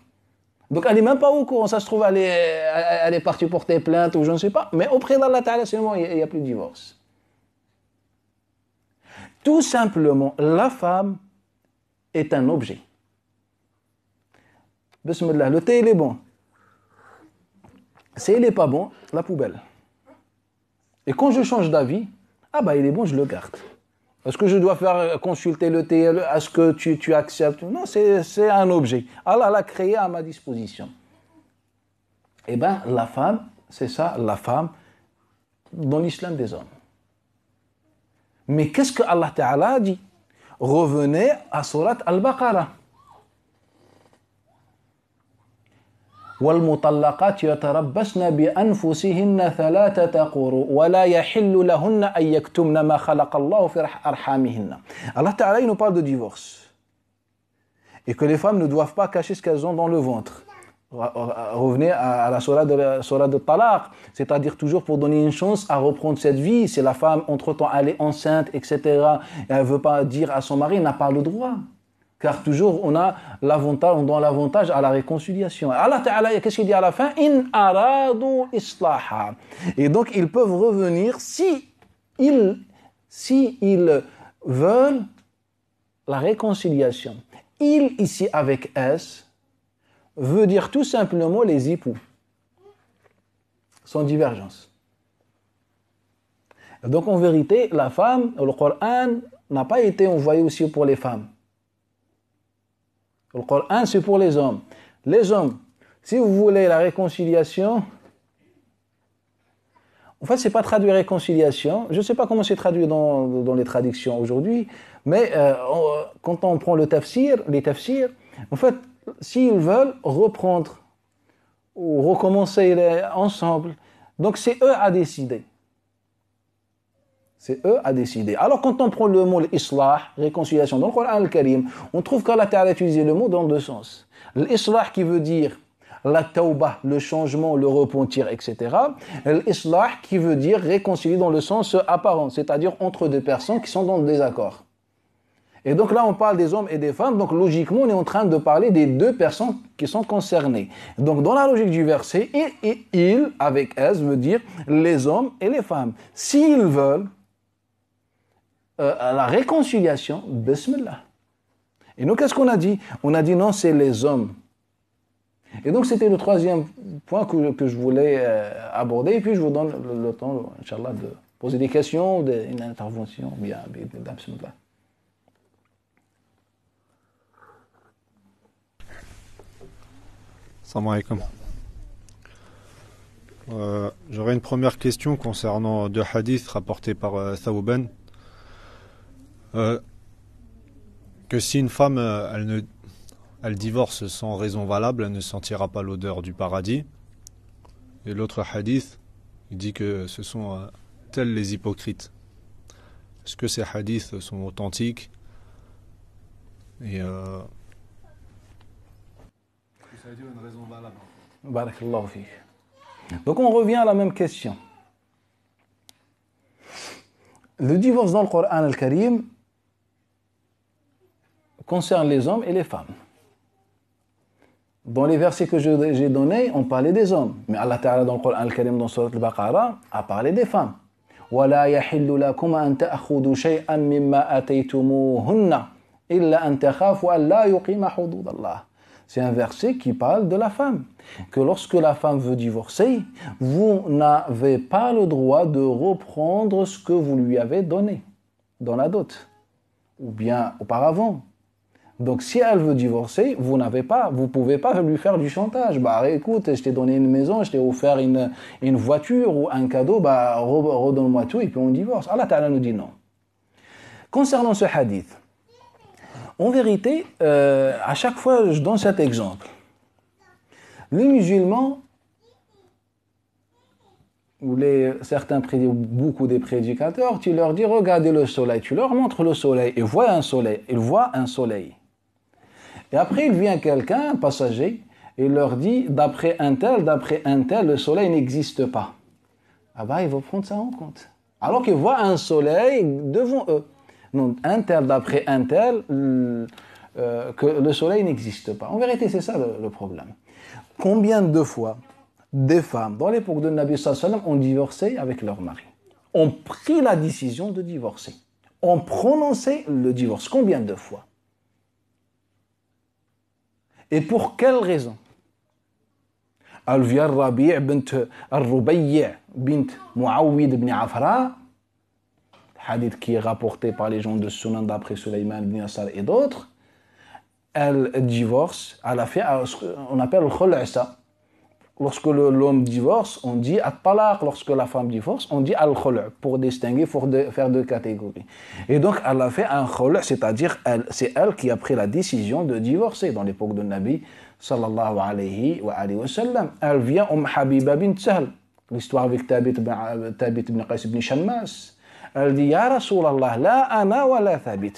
Donc elle n'est même pas au courant, ça se trouve, elle est partie porter plainte ou je ne sais pas. Mais auprès d'Allah Ta'ala, seulement, il n'y a plus de divorce. Tout simplement, la femme est un objet. Bismillah, le thé, il est bon. Si il n'est pas bon, la poubelle. Et quand je change d'avis, ah bah il est bon, je le garde. Est-ce que je dois faire consulter le thé? Est-ce que tu acceptes? Non, c'est un objet. Allah l'a créé à ma disposition. Eh bien, la femme, c'est ça, la femme, dans l'islam des hommes. Mais qu'est-ce que Allah Ta'ala a dit? Revenez à Surat Al-Baqarah. والمطلقات يتربصن بأنفسهن ثلاثة قروء ولا يحل لهن أن يكتمن ما خلق الله في أرحامهن. Allah Ta'ala il nous parle de divorce et que les femmes ne doivent pas cacher ce qu'elles ont dans le ventre. Revenez à la surah de Talaq, c'est-à-dire toujours pour donner une chance à reprendre cette vie. Si la femme entre-temps elle est enceinte, etc., et elle ne veut pas dire à son mari, elle n'a pas le droit. Car toujours, on a l'avantage, on donne l'avantage à la réconciliation. Allah Ta'ala, qu'est-ce qu'il dit à la fin? In aradu islaha. Et donc, ils peuvent revenir si ils veulent la réconciliation. Il, ici, avec S, veut dire tout simplement les époux. Sans divergence. Donc, en vérité, la femme, le Coran n'a pas été envoyé aussi pour les femmes. Le Coran, c'est pour les hommes. Les hommes, si vous voulez la réconciliation, en fait, ce n'est pas traduit réconciliation. Je ne sais pas comment c'est traduit dans les traductions aujourd'hui, mais quand on prend les tafsirs, en fait, s'ils veulent reprendre ou recommencer ensemble, donc c'est eux à décider. C'est eux à décider. Alors quand on prend le mot l'islah, réconciliation, dans le Coran al-Karim, on trouve qu'Allah Ta'ala a utilisé le mot dans deux sens. L'islah qui veut dire la tawbah, le changement, le repentir, etc. L'islah qui veut dire réconcilier dans le sens apparent, c'est-à-dire entre deux personnes qui sont dans le désaccord. Et donc là on parle des hommes et des femmes, donc logiquement on est en train de parler des deux personnes qui sont concernées. Donc dans la logique du verset, il avec S veut dire les hommes et les femmes. S'ils veulent la réconciliation, bismillah. Et nous, qu'est-ce qu'on a dit? On a dit non, c'est les hommes. Et donc, c'était le troisième point que je voulais aborder. Et puis, je vous donne le temps, Inch'Allah, de poser des questions, une intervention. Bien, bismillah. Salam alaikum. J'aurais une première question concernant deux hadiths rapportés par Thawban. Que si une femme elle divorce sans raison valable, elle ne sentira pas l'odeur du paradis. Et l'autre hadith, il dit que ce sont tels les hypocrites. Est-ce que ces hadiths sont authentiques? Et ça veut dire une raison valable. Barakallahu fik. Donc on revient à la même question. Le divorce dans le Coran al-Karim concerne les hommes et les femmes. Dans les versets que j'ai donnés, on parlait des hommes. Mais Allah Ta'ala dans le Coran al-Karim, dans Surat al-Baqarah, a parlé des femmes. وَلَا يَحِلُّ لَكُمْ أَن تَأْخُذُوا شَيْئًا مِمَّا آتَيْتُمُوهُنَّ إِلَّا أَن تَخَافُوا أَن لَا يُقِيمَ حُدُودَ اللَّهِ. C'est un verset qui parle de la femme. Que lorsque la femme veut divorcer, vous n'avez pas le droit de reprendre ce que vous lui avez donné dans la dot. ou bien auparavant. Donc si elle veut divorcer, vous pouvez pas lui faire du chantage. Bah écoute, je t'ai donné une maison, je t'ai offert une voiture ou un cadeau, bah redonne-moi tout et puis on divorce. Allah Ta'ala nous dit non. Concernant ce hadith, en vérité, à chaque fois je donne cet exemple. Les musulmans, ou beaucoup des prédicateurs, tu leur dis regardez le soleil, tu leur montres le soleil, ils voient un soleil. Et après il vient quelqu'un, un passager, et il leur dit d'après un tel, le soleil n'existe pas. Ah bah ils vont prendre ça en compte. Alors qu'ils voient un soleil devant eux. Non, un tel d'après un tel, que le soleil n'existe pas. En vérité, c'est ça le problème. Combien de fois des femmes, dans l'époque de Nabi sallallahu alayhi wa sallam, ont divorcé avec leur mari, ont pris la décision de divorcer, ont prononcé le divorce. Combien de fois? Et pour quelle raison? Al-Via Rabi' bint Al-Rubayy' bint Muawwid ibn Afra, hadith qui est rapporté par les gens de Sunan d'après Sulayman ibn Yasar et d'autres, elle divorce, elle a fait ce qu'on appelle le khul'sa. Lorsque l'homme divorce, on dit at-talaq. Lorsque la femme divorce, on dit al-khul', pour distinguer, pour faire deux catégories. Et donc, elle a fait un khul', c'est-à-dire c'est elle qui a pris la décision de divorcer dans l'époque de Nabi sallallahu alayhi wa sallam. Elle vient Habiba bint Sahl, l'histoire avec Thabit ibn Qais ibn Shammas. Elle dit Ya Rasulallah, la ana wa la Thabit.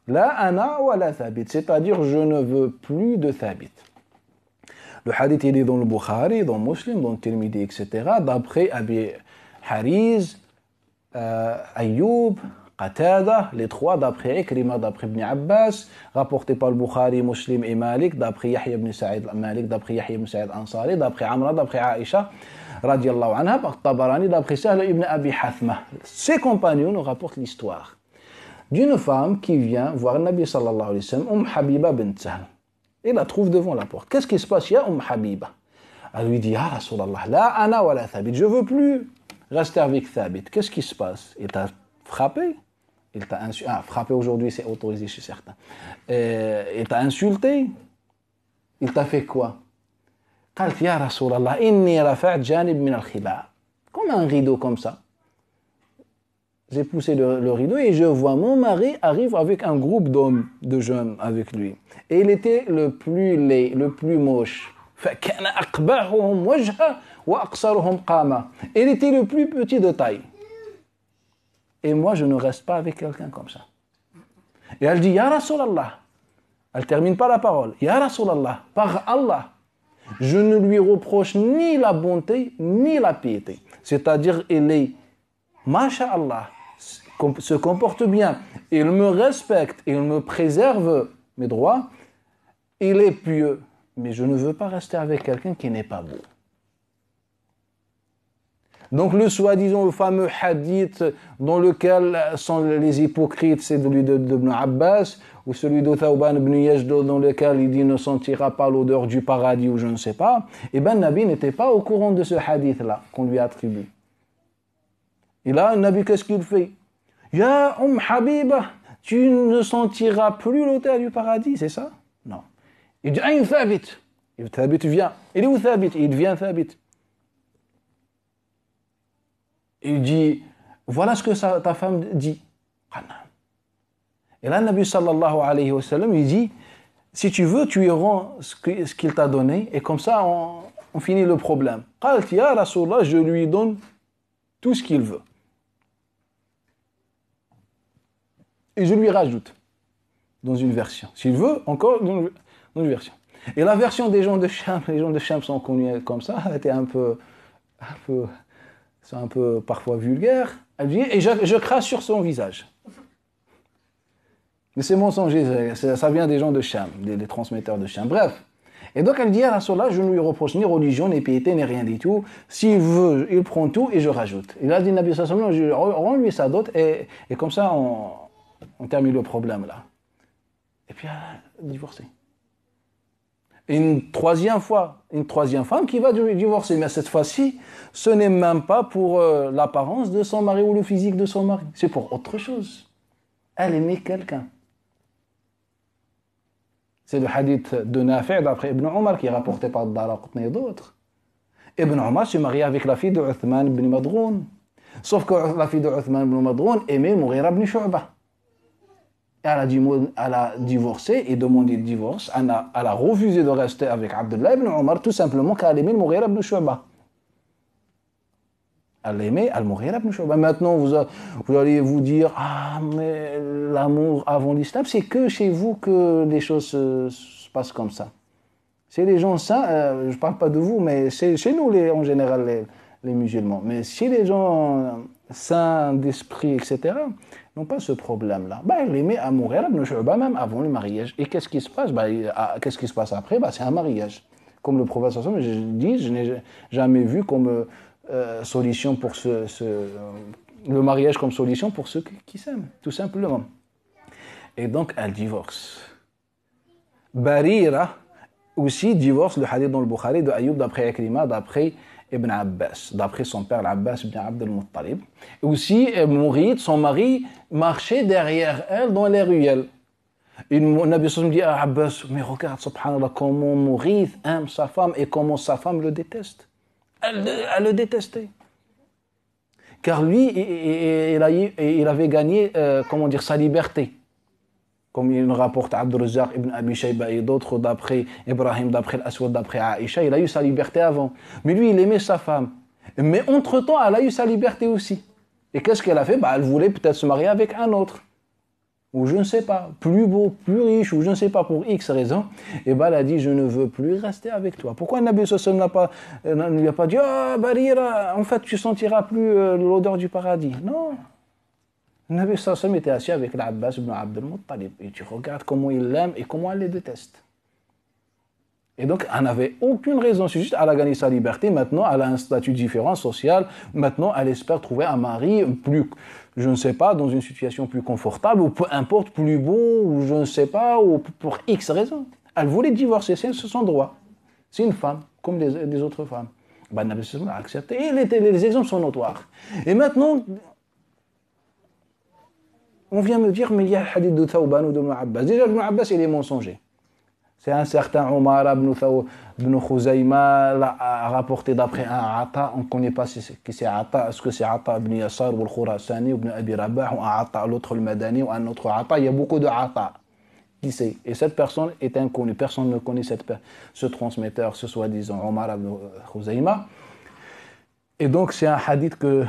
La ana wa la Thabit, c'est-à-dire je ne veux plus de Thabit. Le hadith il est dans le Bukhari, dans Muslim, dans le Tirmidhi, etc. D'après Abi Hariz, Ayyub, Qatada, les trois, d'après Ikrima, d'après Ibn Abbas, rapporté par le Bukhari, Muslim et Malik, d'après Yahya ibn Sa'id Malik, d'après Yahya ibn Sa'id Ansari, d'après Amra, d'après Aïcha, radiallahu anha, par Tabarani, d'après Sahl ibn Abi Hathma. Ces compagnons nous rapportent l'histoire d'une femme qui vient voir le Nabi sallallahu alayhi wa sallam, Habiba bint Sahl. Et la trouve devant la porte. Qu'est-ce qui se passe? Ya Habiba. Elle lui dit, Ya Rasulallah, la ana wa la Thabit. Je ne veux plus rester avec Thabit. Qu'est-ce qui se passe? Il t'a frappé? Il t'a insulté. Frapper aujourd'hui, c'est autorisé chez certains. Il t'a insulté? Il t'a fait quoi? قالت يا رسول الله إني رفعت جانب من الخباء. Comme un rideau comme ça. J'ai poussé le rideau et je vois mon mari arrive avec un groupe d'hommes, de jeunes avec lui. Et il était le plus laid, le plus moche. فكان أقبحهم وجها وأقصرهم قامة. Il était le plus petit de taille. Et moi, je ne reste pas avec quelqu'un comme ça. Et elle dit, Ya Rasulallah. Elle termine pas la parole. Ya Rasulallah, par Allah, je ne lui reproche ni la bonté, ni la piété. C'est-à-dire, il est, Masha'Allah, se comporte bien, il me respecte, il me préserve mes droits, il est pieux, mais je ne veux pas rester avec quelqu'un qui n'est pas beau. Donc le soi-disant fameux hadith dans lequel sont les hypocrites, c'est celui d'Ibn Abbas, ou celui de Thawban ibn Yajd dans lequel il dit ne sentira pas l'odeur du paradis ou je ne sais pas, et ben Nabi n'était pas au courant de ce hadith-là qu'on lui attribue. Et là, Nabi, qu'est-ce qu'il fait? Ya Habiba, tu ne sentiras plus l'odeur du paradis, c'est ça? Non. Il dit, Ayn Thabit. Et Thabit vient. Il est où Thabit? Il vient Thabit. Il dit, voilà ce que ta femme dit. Et là, le Nabi sallallahu alayhi wa sallam, il dit, si tu veux, tu lui rends ce qu'il t'a donné, et comme ça, on finit le problème. Qalt ya Rasulallah, je lui donne tout ce qu'il veut. Et je lui rajoute dans une version. S'il veut, encore dans une version. Et la version des gens de Cham, les gens de Cham sont connus comme ça, elle était un peu parfois vulgaire. Elle dit, et je crache sur son visage. Mais c'est mensonger, ça vient des gens de Cham, des transmetteurs de Cham. Bref. Et donc elle dit à Rasulallah, je ne lui reproche ni religion, ni piété, ni rien du tout. S'il veut, il prend tout et je rajoute. Il a dit Nabi sallallahu alayhi wa sallam, rends-lui sa dot et comme ça on termine le problème là. Et puis elle a divorcé. Et une troisième femme qui va divorcer. Mais cette fois-ci, ce n'est même pas pour l'apparence de son mari ou le physique de son mari. C'est pour autre chose. Elle aimait quelqu'un. C'est le hadith de Nafi' d'après Ibn Omar qui est rapporté par Daraqutni et d'autres. Ibn Omar s'est marié avec la fille de Uthman ibn Madroun. Sauf que la fille de Uthman ibn Madroun aimait Mughira ibn Shu'bah. Elle a divorcé et demandé le divorce. Elle a refusé de rester avec Abdullah ibn Omar tout simplement car elle aimait Mughira ibn Shu'bah. Elle aimait Al-Mughira ibn Shu'bah. Maintenant, vous allez vous dire « Ah, mais l'amour avant l'islam, c'est que chez vous que les choses se passent comme ça. » Chez les gens saints, je ne parle pas de vous, mais chez nous, en général, les musulmans. Mais chez les gens saints d'esprit, etc., n'ont pas ce problème-là. Elle aimait Al-Mughira ibn Shu'bah même avant le mariage. Et qu'est-ce qui se passe? Qu'est-ce qui se passe après? C'est un mariage. Comme le prophète sallallahu alayhi wa sallam dit, je n'ai jamais vu comme... solution pour le mariage comme solution pour ceux qui s'aiment, tout simplement. Et donc, elle divorce. Barira aussi divorce, le hadith dans le Bukhari de Ayyub d'après Ikrima, d'après Ibn Abbas, d'après son père Abbas ibn Abd al-Muttalib. Aussi, Mourid, son mari, marchait derrière elle dans les ruelles. Et le Nabi sallallahu dit à Abbas, mais regarde, subhanallah, comment Mourid aime sa femme et comment sa femme le déteste. Elle le détestait. Car lui, il avait gagné, sa liberté. Comme il rapporte Abd al-Razzaq ibn Abi Shayba et d'autres d'après Ibrahim, d'après l'Aswad, d'après Aïcha, il a eu sa liberté avant. Mais lui, il aimait sa femme. Mais entre-temps, elle a eu sa liberté aussi. Et qu'est-ce qu'elle a fait? Elle voulait peut-être se marier avec un autre. Ou je ne sais pas, plus beau, plus riche, ou je ne sais pas pour X raison, et elle a dit, je ne veux plus rester avec toi. Pourquoi le Nabi sallallahu alayhi wa sallam ne lui a pas dit, oh Barira, en fait tu sentiras plus l'odeur du paradis. Non. Le Nabi sallallahu alayhi wa sallam était assis avec l'Abbas ibn Abd al-Muttalib, et tu regardes comment il l'aime et comment elle les déteste. Et donc, elle n'avait aucune raison, c'est juste, elle a gagné sa liberté, maintenant elle a un statut différent, social, maintenant elle espère trouver un mari plus, je ne sais pas, dans une situation plus confortable, ou peu importe, plus beau, ou je ne sais pas, ou pour X raisons. Elle voulait divorcer, c'est son droit. C'est une femme, comme les autres femmes. Le Nabi sallallahu alayhi wa sallam a accepté, et les exemples sont notoires. Et maintenant, on vient me dire, mais il y a le hadith de Thawban ou de Ibn Abbas. Déjà, Ibn Abbas, il est mensonger. C'est un certain Omar ibn Khuzayma a rapporté d'après un Ata, on ne connaît pas qui c'est Ata, est-ce que c'est Ata ibn Yasar ou al-Khurasani ou ibn Abi Rabah ou un Ata, l'autre le Madani ou un autre Ata, il y a beaucoup de Ata. Qui sait? Et cette personne est inconnue, personne ne connaît ce transmetteur, ce soi-disant Omar ibn Khuzayma. Et donc c'est un hadith que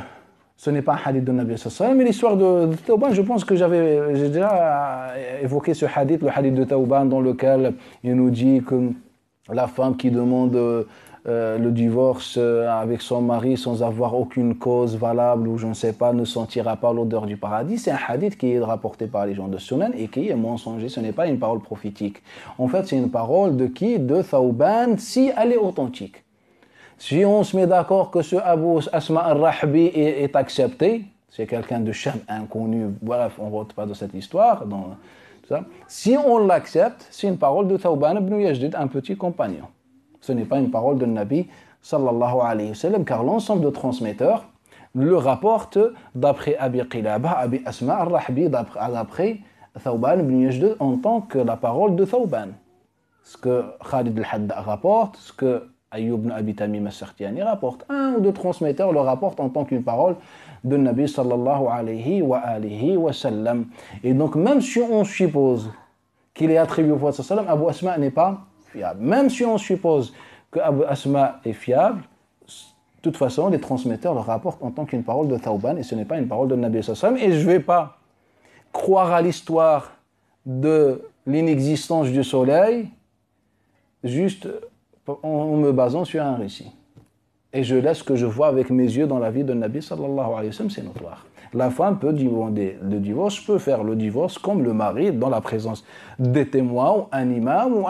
ce n'est pas un hadith de Nabi sallallahu alayhi wa sallam, mais l'histoire de Thawban, je pense que j'ai déjà évoqué ce hadith, le hadith de Thawban, dans lequel il nous dit que la femme qui demande le divorce avec son mari sans avoir aucune cause valable ou je ne sais pas, ne sentira pas l'odeur du paradis, c'est un hadith qui est rapporté par les gens de Sunan et qui est mensonger, ce n'est pas une parole prophétique. En fait, c'est une parole de qui? De Thawban, si elle est authentique. Si on se met d'accord que ce Abu Asma al-Rahbi est accepté, c'est quelqu'un de Sham inconnu, bref, on ne rentre pas dans cette histoire. Si on l'accepte, c'est une parole de Thawban ibn Yajdid, un petit compagnon. Ce n'est pas une parole de Nabi sallallahu alayhi wa sallam, car l'ensemble de transmetteurs le rapportent d'après Abi Qilaba, Abi Asma al-Rahbi, d'après Thawban ibn Yajdid en tant que la parole de Thawban. Ce que Khalid al-Hadda rapporte, ce que Ayyub ibn Abi Tamim as-Sakhtiyani rapporte. Un ou deux transmetteurs le rapportent en tant qu'une parole de Nabi sallallahu alayhi wa sallam. Et donc, même si on suppose qu'il est attribué au prophète sallallahu alayhi wa sallam, Abu Asma n'est pas fiable. Même si on suppose que Abu Asma est fiable, de toute façon, les transmetteurs le rapportent en tant qu'une parole de Thawban et ce n'est pas une parole de Nabi sallallahu alayhi wa sallam. Et je ne vais pas croire à l'histoire de l'inexistence du soleil juste en me basant sur un récit. Et je laisse ce que je vois avec mes yeux dans la vie de Nabi sallallahu alayhi wa sallam, c'est notoire. La femme peut demander le divorce, peut faire le divorce comme le mari dans la présence des témoins ou un imam ou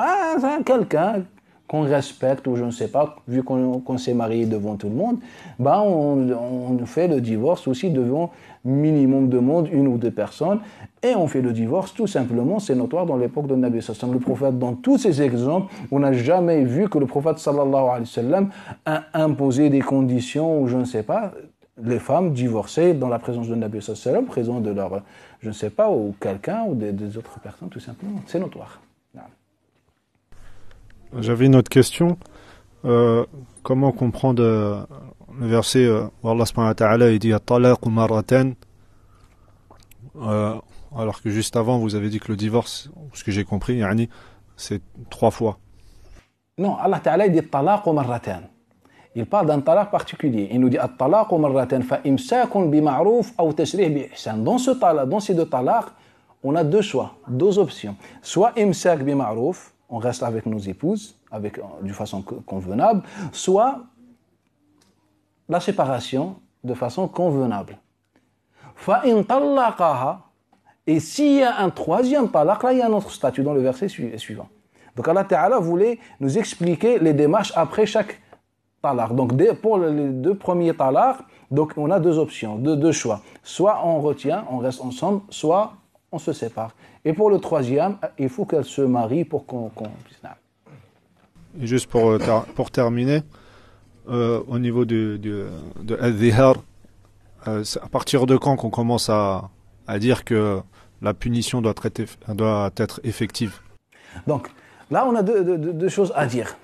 quelqu'un qu'on respecte ou je ne sais pas, vu qu'on s'est marié devant tout le monde, on fait le divorce aussi devant minimum de monde, une ou deux personnes, et on fait le divorce tout simplement, c'est notoire dans l'époque de Nabi sallallahu alayhi wa sallam. Le prophète, dans tous ces exemples, on n'a jamais vu que le prophète sallallahu alayhi wa sallam a imposé des conditions ou je ne sais pas. les femmes divorcées dans la présence de Nabi sallallahu alayhi wa sallam, présence de leur, je ne sais pas, ou quelqu'un, ou des autres personnes, tout simplement. C'est notoire. J'avais une autre question. Comment comprendre le verset où Allah subhanahu wa ta'ala il dit at-talaq marratan, alors que juste avant vous avez dit que le divorce, ce que j'ai compris, yani, c'est 3 fois. Non, Allah ta'ala il dit talaq marratan. Il parle d'un talaq particulier. Il nous dit at-talaq marratan fa imsakun bi ma'ruf aw tasrih bi ihsan. Dans ces 2 talaq, on a 2 choix, 2 options. Soit imsak bi ma'ruf, on reste avec nos épouses, de façon convenable, soit la séparation de façon convenable. Fa in talaqaha, et s'il y a un 3e talaq, là il y a un autre statut dans le verset suivant. Donc Allah Ta'ala voulait nous expliquer les démarches après chaque talaq. Donc pour les 2 premiers talaq, donc on a 2 options, 2 choix. Soit on retient, on reste ensemble, soit on se sépare. Et pour le 3e, il faut qu'elle se marie pour qu'on puisse... Et juste pour terminer, au niveau de al-dhihar, c'est à partir de quand qu'on commence à dire que la punition doit être effective? Donc, là, on a 2 choses à dire.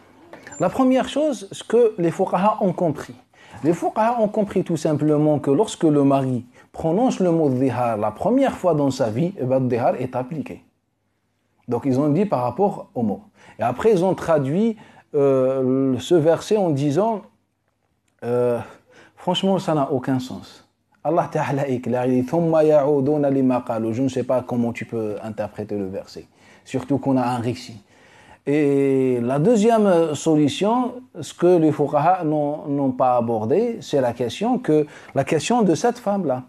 La première chose, ce que les fuqaha ont compris. Les fuqaha ont compris tout simplement que lorsque le mari prononce le mot dhihar la première fois dans sa vie, le dhihar est appliqué. Donc, ils ont dit par rapport au mot. Et après, ils ont traduit ce verset en disant franchement, ça n'a aucun sens. Allah Ta'ala est clair, il dit je ne sais pas comment tu peux interpréter le verset. Surtout qu'on a un récit. Et la deuxième solution, ce que les fuqaha n'ont pas abordé, c'est la question de cette femme-là,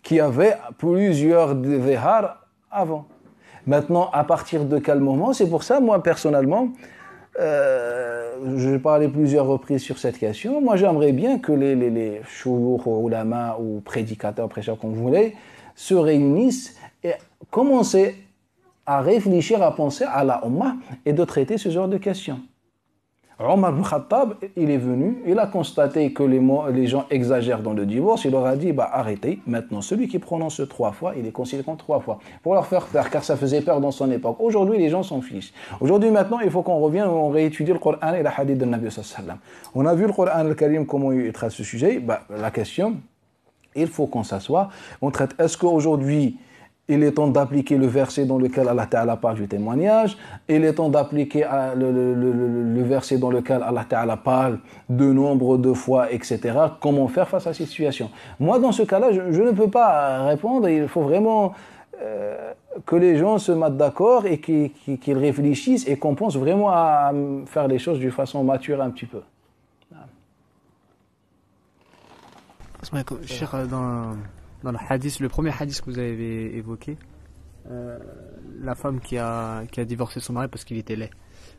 qui avait plusieurs dhihar avant. Maintenant, à partir de quel moment? C'est pour ça, moi, personnellement, j'ai parlé plusieurs reprises sur cette question. Moi, j'aimerais bien que les shuyukh, ulama ou prédicateurs, prêcheurs, comme vous voulez, se réunissent et commencent à réfléchir, à penser à la Ummah et de traiter ce genre de questions. Omar ibn Khattab, il est venu, il a constaté que les gens exagèrent dans le divorce, il leur a dit, arrêtez, maintenant, celui qui prononce 3 fois, il est considéré comme 3 fois, pour leur faire peur, car ça faisait peur dans son époque. Aujourd'hui, les gens s'en fichent. Aujourd'hui, maintenant, il faut qu'on revienne, on réétudie le Coran et la hadith de Nabi sallallahu alayhi wa sallam. On a vu le Coran al-Karim, comment il traite ce sujet, la question, il faut qu'on s'assoie, on traite, est-ce qu'aujourd'hui, il est temps d'appliquer le verset dans lequel Allah Ta'ala parle du témoignage. Il est temps d'appliquer le verset dans lequel Allah Ta'ala parle de nombre de fois, etc. Comment faire face à cette situation? Moi, dans ce cas-là, je ne peux pas répondre. Il faut vraiment que les gens se mettent d'accord et qu'ils réfléchissent et qu'on pense vraiment à faire les choses d'une façon mature un petit peu. Cheikh, dans le hadith, le premier hadith que vous avez évoqué, la femme qui a divorcé son mari parce qu'il était laid,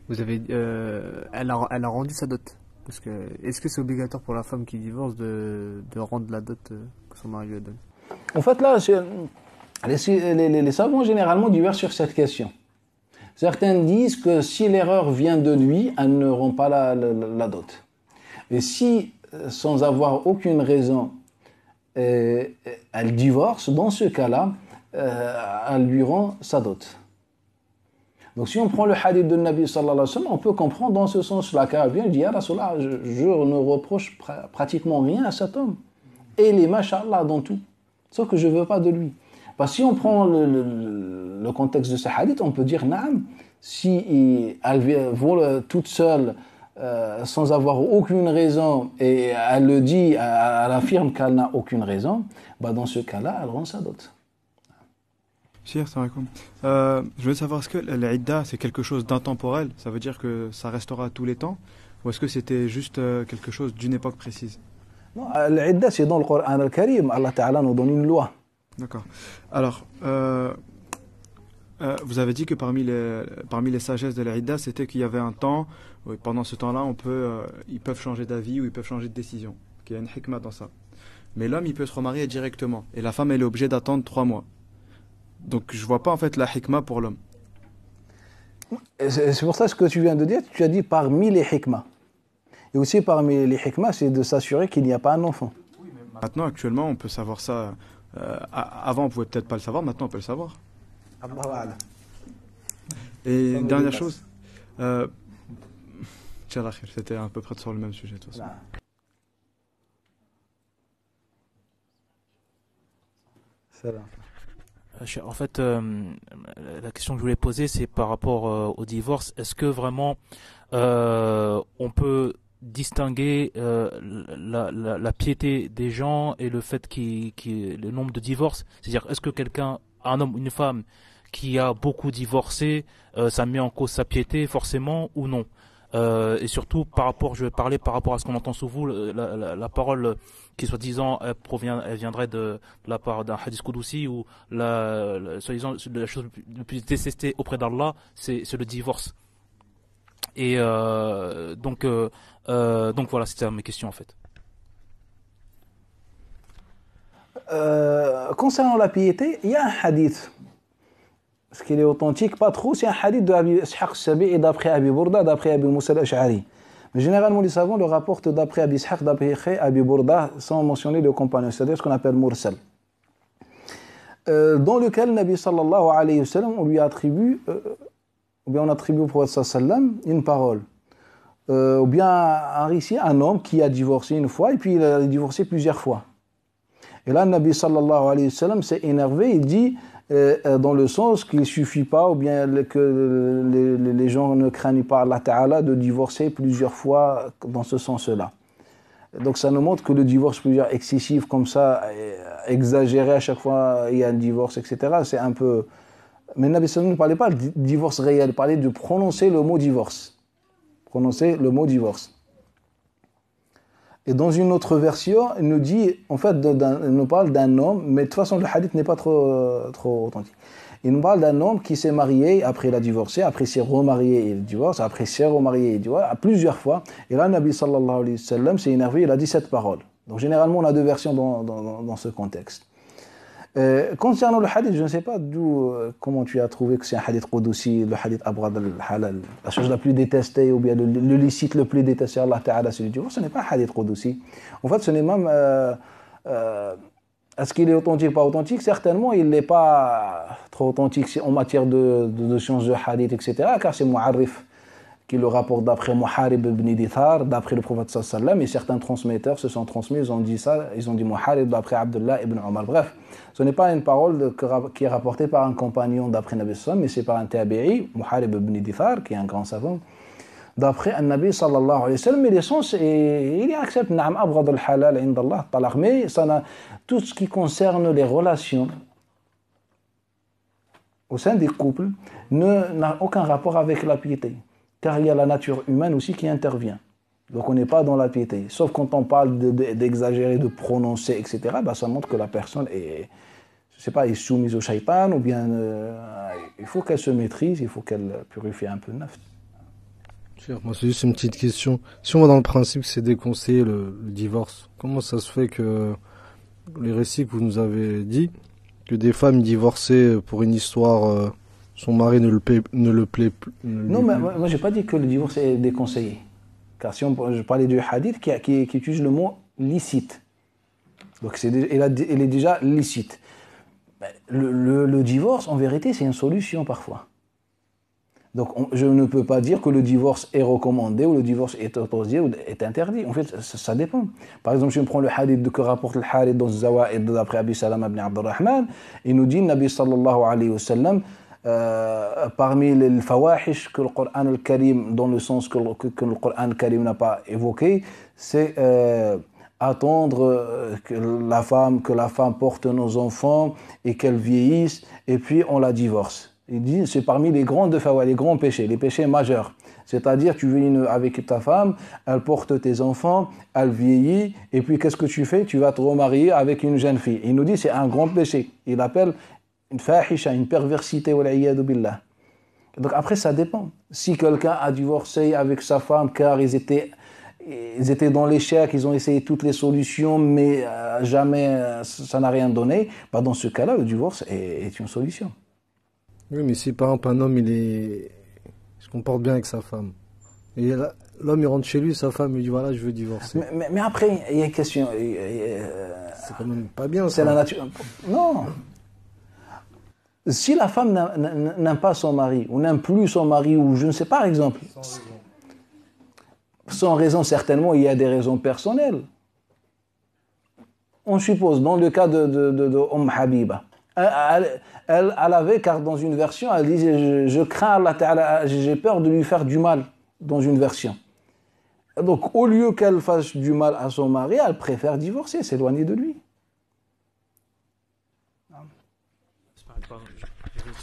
vous avez, elle a rendu sa dot. Parce que, est-ce que c'est obligatoire pour la femme qui divorce de rendre la dot que son mari lui donne? En fait, là, les savants généralement divergent sur cette question. Certains disent que si l'erreur vient de lui, elle ne rend pas la dot. Et si, sans avoir aucune raison, elle divorce, dans ce cas-là, elle lui rend sa dot. Donc si on prend le hadith de Nabi sallallahu alayhi wa sallam, on peut comprendre dans ce sens-là, car elle vient dire, Ya Rasulallah, je ne reproche pratiquement rien à cet homme. Et il est mashallah dans tout. Sauf que je ne veux pas de lui. Parce que si on prend le contexte de ce hadith, on peut dire, Naam, si elle vole toute seule, sans avoir aucune raison, et elle le dit, elle affirme qu'elle n'a aucune raison, dans ce cas-là, elle rend sa dot. Cheikh, je veux savoir, est-ce que l'idda c'est quelque chose d'intemporel? Ça veut dire que ça restera à tous les temps? Ou est-ce que c'était juste quelque chose d'une époque précise? Non, l'idda c'est dans le Coran al-Karim, Allah Ta'ala nous donne une loi. D'accord. Alors, vous avez dit que parmi les sagesses de l'idda, c'était qu'il y avait un temps, pendant ce temps-là, ils peuvent changer d'avis ou ils peuvent changer de décision. Il y a une hikmah dans ça. Mais l'homme, il peut se remarier directement. Et la femme, elle est obligée d'attendre 3 mois. Donc, je vois pas en fait la hikmah pour l'homme. C'est pour ça ce que tu viens de dire, tu as dit parmi les hikmahs. Et aussi parmi les hikmahs, c'est de s'assurer qu'il n'y a pas un enfant. Oui, mais Maintenant, actuellement, on peut savoir ça. Avant, on pouvait peut-être pas le savoir. Maintenant, on peut le savoir. Et une dernière chose. Inch'Allah, c'était à peu près sur le même sujet de toute façon. En fait, la question que je voulais poser, c'est par rapport au divorce. Est-ce que vraiment on peut distinguer la piété des gens et le fait le nombre de divorces? C'est-à-dire, est-ce que un homme, une femme qui a beaucoup divorcé, ça met en cause sa piété forcément ou non? Et surtout je vais parler par rapport à ce qu'on entend sous vous, la parole qui soi-disant elle viendrait de la part d'un hadith Qudusi où soi-disant la chose le plus détestée auprès d'Allah, c'est le divorce. Et donc voilà, c'était mes questions en fait. Concernant la piété, il y a un hadith. Ce qui est authentique, pas trop, c'est un hadith de Abi Ishaq al-Sabi'i d'après Abi Bourda, d'après Abi Moussa al-Ash'ari. Mais généralement, les savants le rapportent d'après Abi Ishaq, d'après Abi Bourda, sans mentionner le compagnon, c'est-à-dire ce qu'on appelle mursal. Dans lequel Nabi sallallahu alayhi wa sallam, on lui attribue, ou bien on attribue au prophète sallallahu alayhi wa sallam une parole. Ou bien un récit, un homme qui a divorcé une fois et puis il a divorcé plusieurs fois. Et là, Nabi sallallahu alayhi wa sallam s'est énervé, il dit, dans le sens qu'il ne suffit pas, ou bien que les gens ne craignent pas Allah Ta'ala de divorcer plusieurs fois dans ce sens-là. Donc ça nous montre que le divorce plusieurs excessif comme ça, exagéré à chaque fois, il y a un divorce, etc. C'est un peu... Mais Nabi sallallahu ne parlait pas de divorce réel, il parlait de prononcer le mot divorce. Prononcer le mot divorce. Et dans une autre version, il nous dit, en fait, il nous parle d'un homme, mais de toute façon, le hadith n'est pas trop authentique. Il nous parle d'un homme qui s'est marié, après il a divorcé, après il s'est remarié et il divorce, après il s'est remarié et il divorce, plusieurs fois. Et là, Nabi sallallahu alayhi wa sallam s'est énervé, il a dit cette parole. Donc généralement, on a deux versions dans ce contexte. Concernant le hadith, je ne sais pas comment tu as trouvé que c'est un hadith Qudusi, le hadith Abrad al-Halal, la chose la plus détestée ou bien le licite le plus détesté Allah Ta'ala, c'est le divorce. Ce n'est pas un hadith Qudusi. En fait, ce n'est même... est-ce qu'il est authentique ou pas authentique? Certainement, il n'est pas trop authentique en matière de sciences de hadith, etc. Car c'est Mu'arrif qui le rapporte d'après Muharib ibn Dithar, d'après le prophète sallallahu alayhi wa sallam, et certains transmetteurs se sont transmis, ils ont dit ça, ils ont dit Muharib d'après Abdullah ibn Omar. Bref, ce n'est pas une parole qui est rapportée par un compagnon d'après Nabi sallallahu alayhi wa sallam, mais c'est par un tabi'i, Muharib ibn Dithar, qui est un grand savant, d'après un Nabi sallallahu alayhi wa sallam, mais l'essence, il accepte Na'am Abrad al-Halal indallah talaq, mais ça tout ce qui concerne les relations au sein des couples n'a aucun rapport avec la piété. Car il y a la nature humaine aussi qui intervient. Donc on n'est pas dans la piété. Sauf quand on parle d'exagérer, de prononcer, etc., bah ça montre que la personne est, je sais pas, est soumise au shaitan, ou bien il faut qu'elle se maîtrise, il faut qu'elle purifie un peu le nafs. Moi, c'est juste une petite question. Si on va dans le principe que c'est déconseillé le divorce, comment ça se fait que les récits que vous nous avez dit, que des femmes divorcées pour une histoire... son mari ne le plaît plus. Non, mais moi, je n'ai pas dit que le divorce est déconseillé. Car si je parlais du hadith qui utilise le mot licite. Donc, il est déjà licite. Le divorce, en vérité, c'est une solution parfois. Donc, je ne peux pas dire que le divorce est recommandé ou le divorce est autorisé ou est interdit. En fait, ça dépend. Par exemple, si on prend le hadith que rapporte le Harith dans Zawa'id d'après Abi Salama ibn Abdurrahman, il nous dit, Nabi sallallahu alayhi wa sallam, parmi les fawahish que le Coran al-Karim, dans le sens que le Coran al-Karim n'a pas évoqué, c'est attendre que la femme porte nos enfants et qu'elle vieillisse et puis on la divorce. Il dit c'est parmi les grands péchés, les péchés majeurs. C'est-à-dire tu vis avec ta femme, elle porte tes enfants, elle vieillit et puis qu'est-ce que tu fais? Tu vas te remarier avec une jeune fille. Il nous dit c'est un grand péché. Il appelle une fahisha, une perversité, wal'iyadu billah. Donc après, ça dépend. Si quelqu'un a divorcé avec sa femme car ils étaient dans l'échec, ils ont essayé toutes les solutions, mais jamais ça n'a rien donné, bah dans ce cas-là, le divorce est une solution. Oui, mais si par exemple un homme il se comporte bien avec sa femme, et l'homme il rentre chez lui, sa femme lui dit voilà, je veux divorcer. Mais après, il y a une question. C'est quand même pas bien C'est ça. la nature. Non. Si la femme n'aime pas son mari, ou n'aime plus son mari, ou je ne sais pas, par exemple, sans raison, certainement, il y a des raisons personnelles. On suppose, dans le cas de Habiba, elle avait, car dans une version, elle disait je crains Allah Ta'ala, j'ai peur de lui faire du mal, dans une version. Donc, au lieu qu'elle fasse du mal à son mari, elle préfère divorcer, s'éloigner de lui.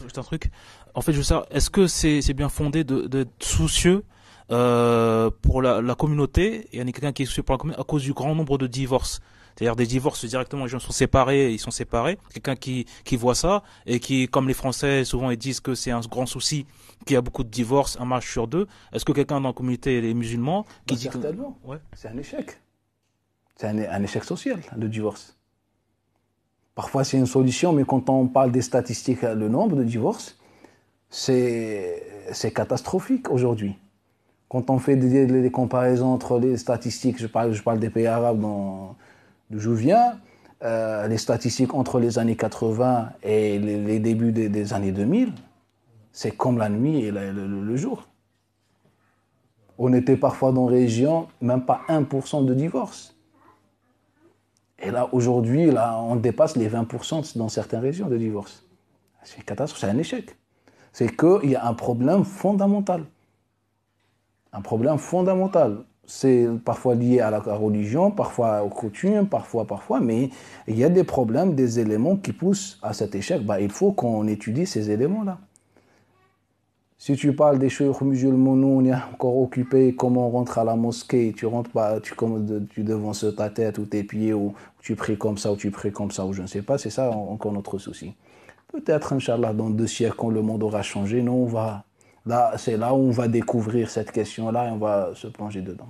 Juste un truc. En fait, je veux savoir, est-ce que c'est bien fondé d'être soucieux pour la communauté, et il y a quelqu'un qui est soucieux pour la communauté à cause du grand nombre de divorces? C'est-à-dire des divorces directement, les gens sont séparés, ils sont séparés. Quelqu'un qui voit ça et qui, comme les Français souvent ils disent que c'est un grand souci, qu'il y a beaucoup de divorces, un mariage sur deux. Est-ce que quelqu'un dans la communauté les musulmans qui dit certainement. Ouais. C'est un échec. C'est un échec social, le divorce. Parfois c'est une solution, mais quand on parle des statistiques, le nombre de divorces, c'est catastrophique aujourd'hui. Quand on fait des comparaisons entre les statistiques, je parle des pays arabes d'où je viens, les statistiques entre les années 80 et les débuts des années 2000, c'est comme la nuit et le jour. On était parfois dans les régions, même pas 1% de divorce. Et là, aujourd'hui, on dépasse les 20% dans certaines régions de divorce. C'est une catastrophe, c'est un échec. C'est qu'il y a un problème fondamental. Un problème fondamental. C'est parfois lié à la religion, parfois aux coutumes, parfois, mais il y a des problèmes, des éléments qui poussent à cet échec. Il faut qu'on étudie ces éléments-là. Si tu parles des chouïrs musulmans, on est encore occupé, comment on rentre à la mosquée, tu rentres pas, tu devances ta tête ou tes pieds, ou tu pries comme ça, ou tu pries comme ça, ou je ne sais pas, c'est ça encore notre souci. Peut-être, Inch'Allah, dans 2 siècles, quand le monde aura changé, nous, c'est là où on va découvrir cette question-là et on va se plonger dedans.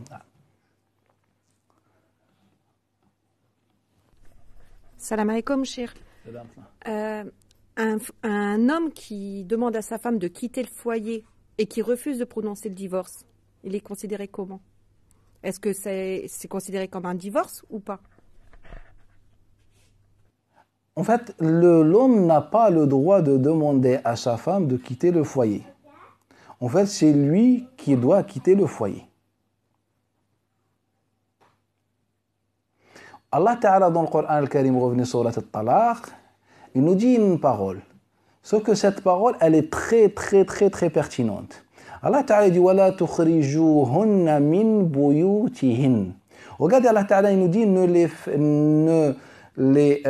Salam alaikum, cher. Un homme qui demande à sa femme de quitter le foyer et qui refuse de prononcer le divorce, il est considéré comment? Est-ce que c'est considéré comme un divorce ou pas? En fait, l'homme n'a pas le droit de demander à sa femme de quitter le foyer. En fait, c'est lui qui doit quitter le foyer. Allah Ta'ala dans le Coran al-Karim, revenez sur la Talaq, il nous dit une parole. Sauf que cette parole, elle est très, très, très, très pertinente. Allah Ta'ala dit وَلَا تُخْرِجُوهُنَّ مِنْ بُيُوتِهِنَّ. Regardez, Allah Ta'ala, il nous dit ne les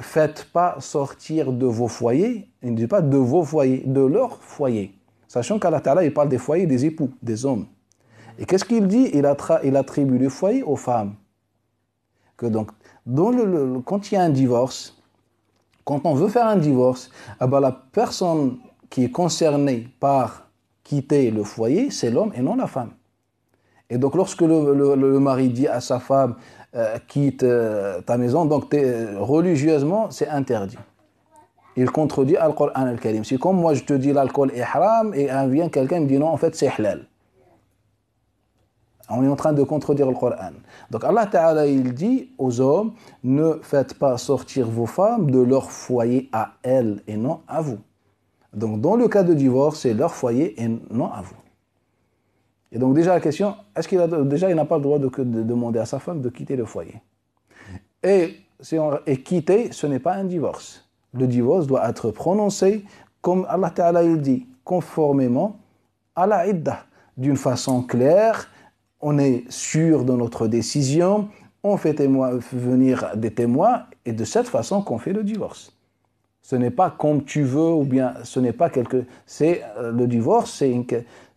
faites pas sortir de vos foyers. Il ne dit pas de vos foyers, de leur foyer. Sachant qu'Allah Ta'ala, il parle des foyers des époux, des hommes. Et qu'est-ce qu'il dit? Il attribue le foyer aux femmes. Que donc, quand il y a un divorce, quand on veut faire un divorce, la personne qui est concernée par quitter le foyer, c'est l'homme et non la femme. Et donc, lorsque le mari dit à sa femme, quitte ta maison, donc religieusement, c'est interdit. Il contredit Al-Qur'an al-Karim. C'est comme moi, je te dis l'alcool est haram, et vient quelqu'un et me dit non, en fait, c'est halal. On est en train de contredire le Coran. Donc Allah Ta'ala, il dit aux hommes, ne faites pas sortir vos femmes de leur foyer à elles et non à vous. Donc dans le cas de divorce, c'est leur foyer et non à vous. Et donc déjà la question, est-ce qu'il n'a pas le droit de demander à sa femme de quitter le foyer? Et quitter, ce n'est pas un divorce. Le divorce doit être prononcé, comme Allah Ta'ala il dit, conformément à la iddah, d'une façon claire. On est sûr de notre décision, on fait venir des témoins, et de cette façon qu'on fait le divorce. Ce n'est pas comme tu veux, ou bien ce n'est pas le divorce,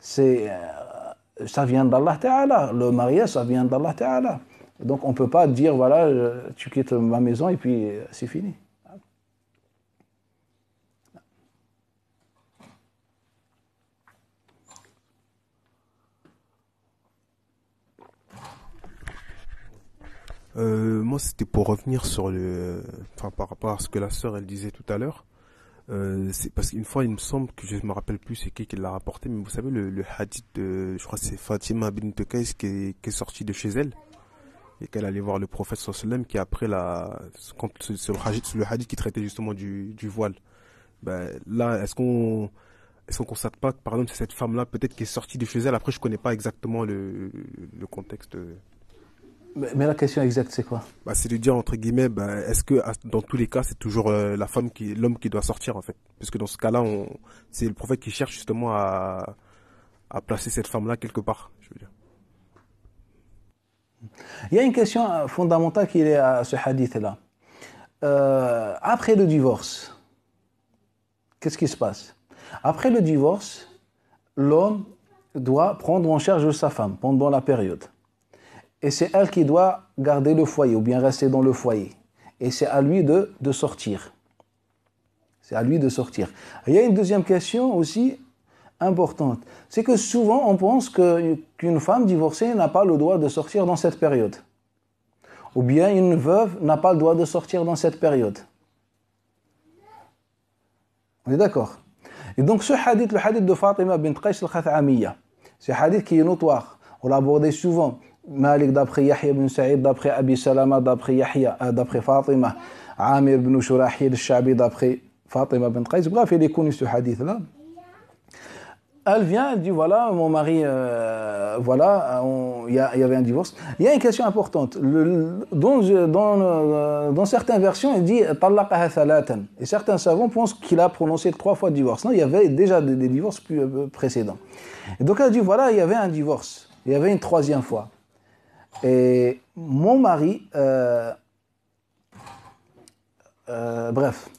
ça vient d'Allah Ta'ala. Le mariage, ça vient d'Allah Ta'ala. Donc on ne peut pas dire, voilà, tu quittes ma maison et puis c'est fini. Moi, c'était pour revenir sur par rapport à ce que la sœur elle disait tout à l'heure. C'est parce qu'une fois, il me semble que je me rappelle plus c'est qui l'a rapporté, mais vous savez le hadith de, je crois que c'est Fatima bint Qais qui est sortie de chez elle et qu'elle allait voir le prophète sallallahu alayhi wa sallam qui après quand c'est le hadith qui traitait justement du voile. Ben là, est-ce qu'on constate pas que par exemple c'est cette femme-là peut-être qui est sortie de chez elle. Après, je connais pas exactement le contexte. Mais la question exacte, c'est quoi? Bah, c'est de dire entre guillemets, bah, est-ce que dans tous les cas, c'est toujours l'homme qui doit sortir en fait, puisque dans ce cas-là, c'est le prophète qui cherche justement à placer cette femme-là quelque part, je veux dire. Il y a une question fondamentale qui est à ce hadith-là. Après le divorce, qu'est-ce qui se passe? Après le divorce, l'homme doit prendre en charge sa femme pendant la période. Et c'est elle qui doit garder le foyer ou bien rester dans le foyer. Et c'est à lui de sortir. C'est à lui de sortir. Il y a une deuxième question aussi importante. C'est que souvent on pense qu'une femme divorcée n'a pas le droit de sortir dans cette période. Ou bien une veuve n'a pas le droit de sortir dans cette période. On est d'accord? Et donc ce hadith, le hadith de Fatima bint Qais al-Khath'amiyya, c'est un hadith qui est notoire. On l'a abordé souvent. Malik d'après Yahya ibn Sa'id, d'après Abi Salama, d'après Fatima, Amir ibn Shurahil al-Sha'bi, d'après Fatima bint Qais. Bref, il est connu ce hadith-là. Elle vient, elle dit voilà, mon mari, voilà, il y avait un divorce. Il y a une question importante. Dans certaines versions, il dit talaqaha thalatan. Et certains savants pensent qu'il a prononcé 3 fois divorce. Non, il y avait déjà des divorces précédents. Et donc elle dit voilà, il y avait un divorce. Il y avait une 3e fois. Et mon mari, bref.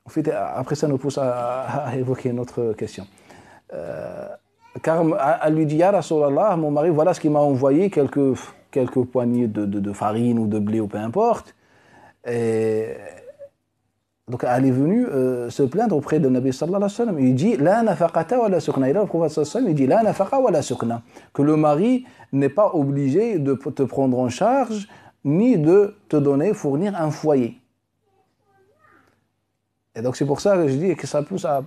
En fait, après ça nous pousse à évoquer une autre question. Car elle lui dit, Ya Rasulallah, mon mari, voilà ce qu'il m'a envoyé, quelques poignées de farine ou de blé ou peu importe. Et donc elle est venue se plaindre auprès de Nabi sallallahu alayhi wa sallam. Il dit, La nafaqata wa la sukna. Et là, le prophète sallallahu alayhi wa sallam, il dit, La nafaqa wa la sukna. Que le mari n'est pas obligé de te prendre en charge, ni de te fournir un foyer. Et donc c'est pour ça que je dis que ça pousse à...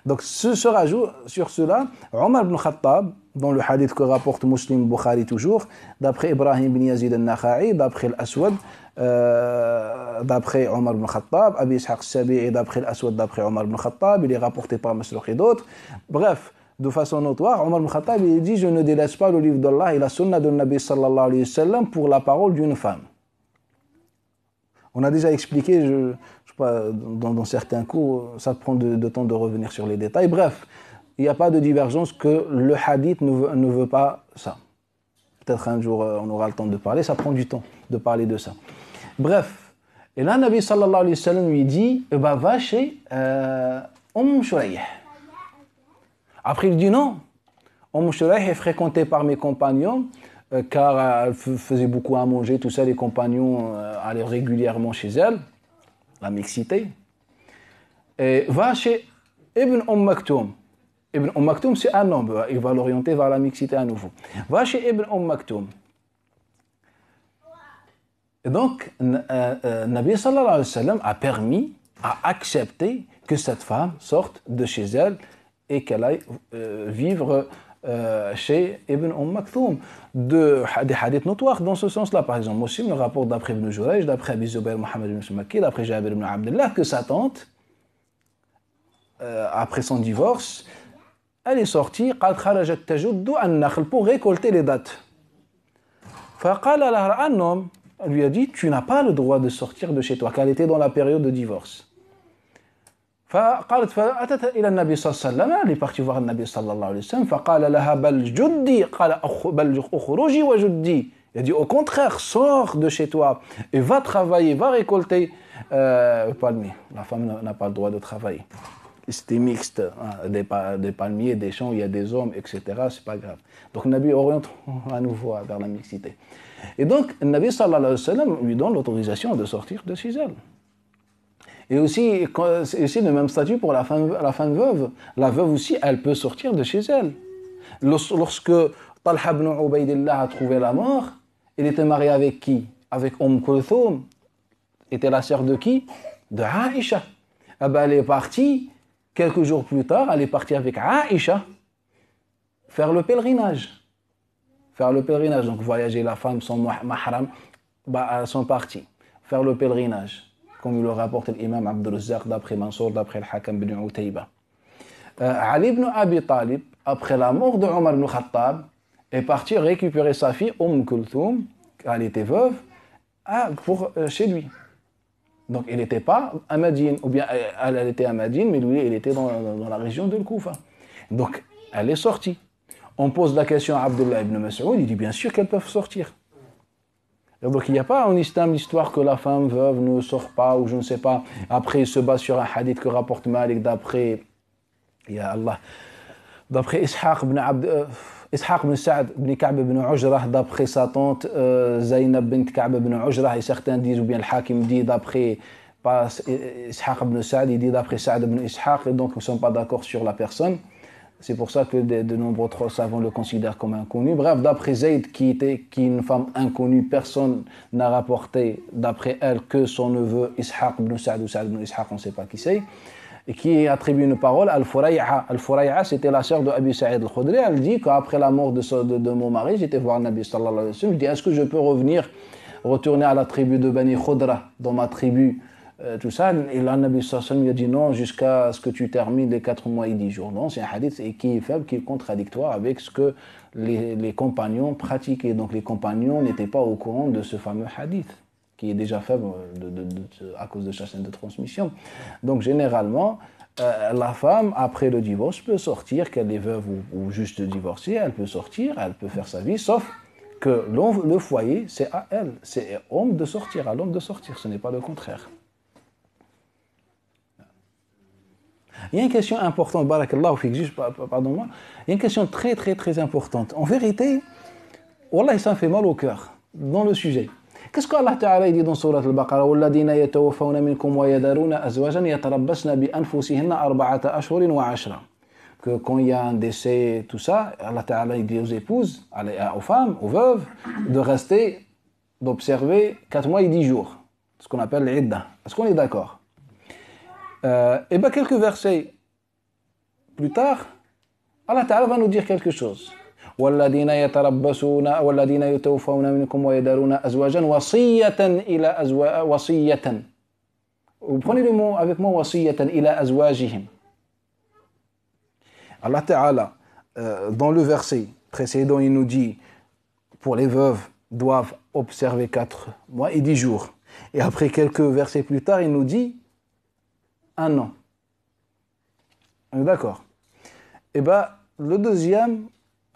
Donc se rajoute sur cela, Omar ibn Khattab, dans le hadith que rapporte Muslim Bukhari toujours, d'après Ibrahim ibn Yazid al-Nakha'i, d'après l'Aswad, d'après Omar ibn Khattab, Abi Ishaq Sabi'i, d'après l'Aswad, d'après Omar ibn Khattab, il est rapporté par Masruq et d'autres. Bref, de façon notoire, Omar ibn Khattab il dit « Je ne délaisse pas le livre d'Allah et la sunna de Nabi sallallahu alayhi wa sallam pour la parole d'une femme ». On a déjà expliqué, je sais pas, dans certains cours, ça prend de temps de revenir sur les détails. Bref, il n'y a pas de divergence que le hadith ne veut pas ça. Peut-être un jour on aura le temps de parler, ça prend du temps de parler de ça. Bref, et là, Nabi sallallahu alayhi wa sallam lui dit, va chez Shuraih. Après il dit non, Shuraih est fréquentée par mes compagnons, car elle faisait beaucoup à manger, tout ça, les compagnons allaient régulièrement chez elle, la mixité. Et va chez Ibn Maktoum. Ibn Maktoum, c'est un homme, il va l'orienter vers la mixité à nouveau. Va chez Ibn Maktoum. Et donc, Nabi sallallahu alayhi wa sallam a permis, a accepté que cette femme sorte de chez elle et qu'elle aille vivre chez Ibn Maktoum. Des hadiths notoires dans ce sens-là. Par exemple, Muslim le rapporte d'après Ibn Jurayj, d'après Abi Zubayr Muhammad ibn Makki, d'après Jabir ibn Abdullah, que sa tante, après son divorce, elle est sortie pour récolter les dattes. Un homme lui a dit, tu n'as pas le droit de sortir de chez toi, car elle était dans la période de divorce. فأتت إلى النبي صلى الله عليه وسلم elle est partie voir le Nabi صلى الله عليه وسلم فقال لها بل جدي قال بل اخرجي وجدي il a dit au contraire sors de chez toi et va travailler, va récolter palmiers. La femme n'a pas le droit de travailler. C'était mixte, hein, des palmiers, des champs, il y a des hommes, etc. C'est pas grave. Donc le Nabi oriente à nouveau vers la mixité. Et donc le Nabi sallallahu alayhi wa sallam lui donne l'autorisation de sortir de chez elle. Et aussi le même statut pour la femme veuve. La veuve aussi, elle peut sortir de chez elle. Lorsque Talha ibn Ubaydillah a trouvé la mort, il était marié avec qui? Avec Kulthum. Était la sœur de qui? de Aïcha. Ah ben, elle est partie, quelques jours plus tard, elle est partie avec Aïcha faire le pèlerinage. Faire le pèlerinage, donc voyager, la femme, son mahram, bah, elles sont parties. Faire le pèlerinage, comme il le rapporte l'imam Abd al-Razzaq, d'après Mansour, d'après al-Hakam ibn Utayba. Ali ibn Abi Talib, après la mort de Omar ibn Khattab, est parti récupérer sa fille, Kulthum, elle était veuve, pour chez lui. Donc il n'était pas à Médine, ou bien elle était à Médine, mais lui il était dans la région de Koufa. Donc elle est sortie. On pose la question à Abdullah ibn Mas'ud, il dit bien sûr qu'elles peuvent sortir. Et donc il n'y a pas en islam l'histoire que la femme veuve ne sort pas, ou je ne sais pas. Après il se base sur un hadith que rapporte Malik d'après, ya Allah, d'après Ishaq ibn Sa'd ibn Ka'b ibn Ujrah, d'après sa tante Zaynab bint Ka'b ibn Ujrah, et certains disent, ou bien le Hakim dit d'après, pas Ishaq ibn Sa'd, il dit d'après Sa'd ibn Ishaq, et donc ils ne sont pas d'accord sur la personne. C'est pour ça que de nombreux autres savants le considèrent comme inconnu. Bref, d'après Zayd, qui est une femme inconnue, personne n'a rapporté d'après elle que son neveu Ishaq ibn Sa'd ou Sa'd ibn Ishaq, on ne sait pas qui c'est, et qui attribue une parole à Al-Furay'a. Al-Furay'a, c'était la sœur de Abi Sa'id al-Khudri. Elle dit qu'après la mort de mon mari, j'étais voir le Nabi sallallahu alayhi wa sallam. Je dis, est-ce que je peux retourner à la tribu de Bani Khudra, dans ma tribu, tout ça. Et là, le Nabi sallallahu alayhi wa sallam lui a dit non, jusqu'à ce que tu termines les 4 mois et 10 jours. Non, c'est un hadith qui est faible, qui est contradictoire avec ce que les compagnons pratiquaient. Donc les compagnons n'étaient pas au courant de ce fameux hadith, qui est déjà faible à cause de sa chaîne de transmission. Donc généralement, la femme, après le divorce, peut sortir, qu'elle est veuve ou juste divorcée, elle peut sortir, elle peut faire sa vie, sauf que le foyer, c'est à elle, c'est à l'homme de sortir, ce n'est pas le contraire. Il y a une question importante, barakallahu fik, juste pardon-moi, il y a une question très très très importante. En vérité, wallah, ça me fait mal au cœur, dans le sujet. Qu'est-ce qu'Allah Ta'ala dit dans Surat Al-Baqarah? وَالَّذِينَ يَتَوَفَّوْنَ مِنْكُمْ وَيَذَرُونَ أَزْوَاجًا يَتَرَبَّصْنَ بِأَنفُسِهِنَّ 4 أشهر و10. Que quand il y a un décès, tout ça, Allah Ta'ala dit aux épouses, aux femmes, aux veuves, de rester, d'observer 4 mois et 10 jours. Ce qu'on appelle l'idda. Est-ce qu'on est d'accord? Et bien quelques versets plus tard, Allah Ta'ala va nous dire quelque chose. والذين يتوفون منكم ويذرون أزواجا وصية إلى وصية. Vous prenez le mot avec moi, وصية إلى أزواجهم. Allah Ta'ala, dans le verset précédent, il nous dit, pour les veuves, doivent observer 4 mois et 10 jours. Et après quelques versets plus tard, il nous dit 1 an. On est d'accord? Et bien, le deuxième,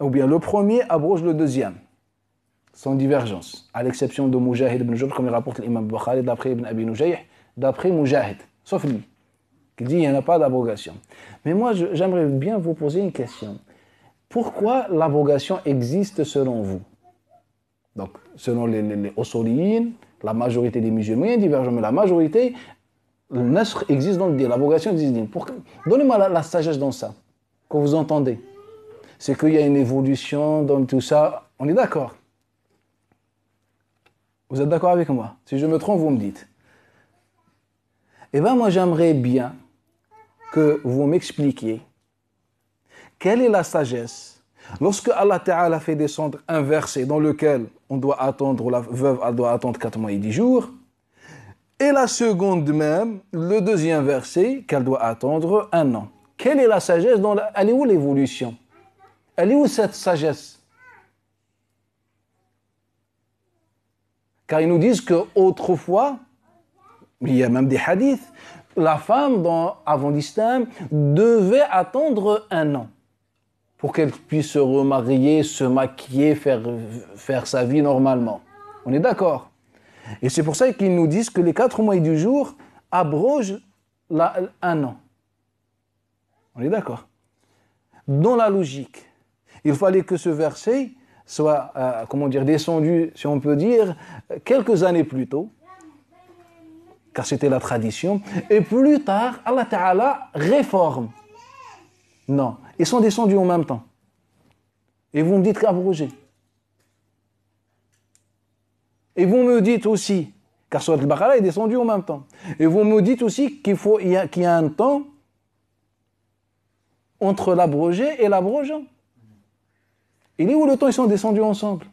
ou bien le premier abroge le deuxième, sans divergence, à l'exception de Mujahid ibn Jabr, comme il rapporte l'imam Bukhari, d'après Ibn Abi Nujayh, d'après Mujahid, sauf lui, qui dit qu'il n'y en a pas d'abrogation. Mais moi, j'aimerais bien vous poser une question. Pourquoi l'abrogation existe selon vous? Donc, selon les Usuliyyin, la majorité des musulmans, il y a une divergence, mais la majorité, le nasr existe dans le din, l'abrogation existe dans le din. Donnez-moi la sagesse dans ça, que vous entendez. C'est qu'il y a une évolution dans tout ça. On est d'accord? Vous êtes d'accord avec moi? Si je me trompe, vous me dites. Eh bien, moi, j'aimerais bien que vous m'expliquiez quelle est la sagesse lorsque Allah Ta'ala fait descendre un verset dans lequel on doit attendre, la veuve elle doit attendre 4 mois et 10 jours, et la seconde même, le deuxième verset, qu'elle doit attendre 1 an. Quelle est la sagesse? Elle est où l'évolution? Elle est où cette sagesse? Car ils nous disent qu'autrefois, il y a même des hadiths, la femme avant l'islam devait attendre 1 an pour qu'elle puisse se remarier, se maquiller, faire sa vie normalement. On est d'accord? Et c'est pour ça qu'ils nous disent que les 4 mois et 10 jours abrogent 1 an. On est d'accord? Dans la logique, il fallait que ce verset soit, descendu, si on peut dire, quelques années plus tôt, car c'était la tradition, et plus tard, Allah Ta'ala réforme. Non, ils sont descendus en même temps. Et vous me dites qu'abrogé. Et vous me dites aussi car Surat al-Baqarah est descendue en même temps. Et vous me dites aussi qu'il y a un temps entre l'abrogé et l'abrogeant. Il est où le temps ils sont descendus ensemble?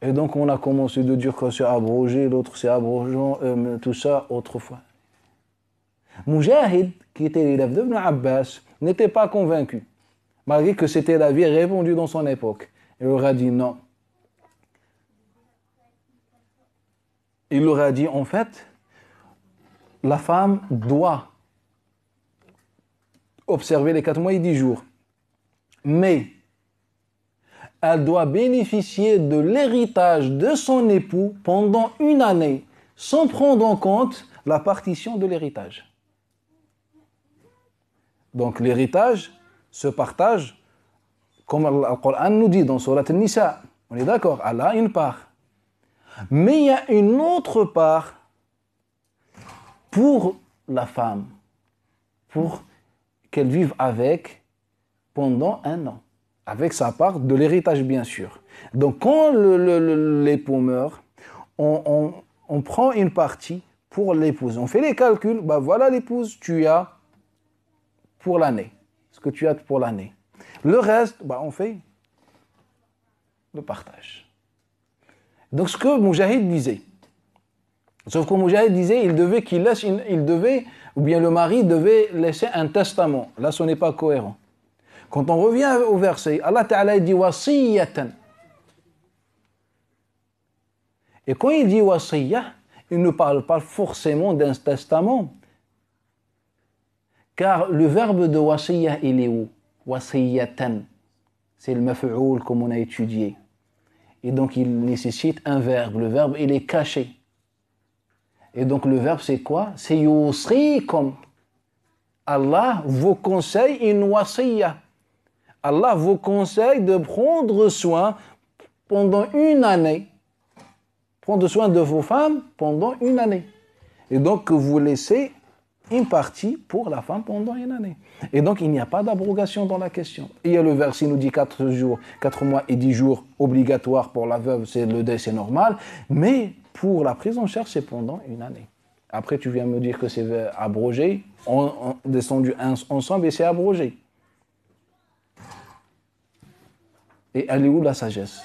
Et donc on a commencé de dire que c'est abrogé, l'autre c'est abrogeant, tout ça autrefois. Mujahid, qui était l'élève de Ibn Abbas, n'était pas convaincu, malgré que c'était l'avis répandu dans son époque. Il leur a dit non. Il leur a dit en fait, la femme doit observer les 4 mois et 10 jours, mais elle doit bénéficier de l'héritage de son époux pendant 1 année, sans prendre en compte la partition de l'héritage. Donc l'héritage se partage, comme le Coran nous dit dans Surat An-Nisa. On est d'accord, Allah a une part. Mais il y a une autre part pour la femme, pour qu'elle vive avec pendant 1 an. Avec sa part de l'héritage, bien sûr. Donc, quand l'époux meurt, on prend une partie pour l'épouse. On fait les calculs, bah voilà l'épouse, tu as pour l'année. Ce que tu as pour l'année. Le reste, bah on fait le partage. Donc, ce que Mujahid disait, sauf que Mujahid disait, il devait, ou bien le mari devait laisser un testament. Là, ce n'est pas cohérent. Quand on revient au verset, Allah Ta'ala dit wasiyatan. Et quand il dit wasiyah, il ne parle pas forcément d'un testament. Car le verbe de wasiyah, il est où? Wasiyatan. C'est le maf'oul comme on a étudié. Et donc il nécessite un verbe. Le verbe, il est caché. Et donc le verbe, c'est quoi? C'est yusrikum. Allah vous conseille une wasiyah. Allah vous conseille de prendre soin pendant 1 année. Prendre soin de vos femmes pendant 1 année. Et donc que vous laissez une partie pour la femme pendant 1 année. Et donc il n'y a pas d'abrogation dans la question. Il y a le verset qui nous dit 4 mois et 10 jours obligatoires pour la veuve, c'est le deuil, c'est normal. Mais pour la prise en charge, c'est pendant 1 année. Après tu viens me dire que c'est abrogé, on descendu ensemble et c'est abrogé. Et elle est où la sagesse?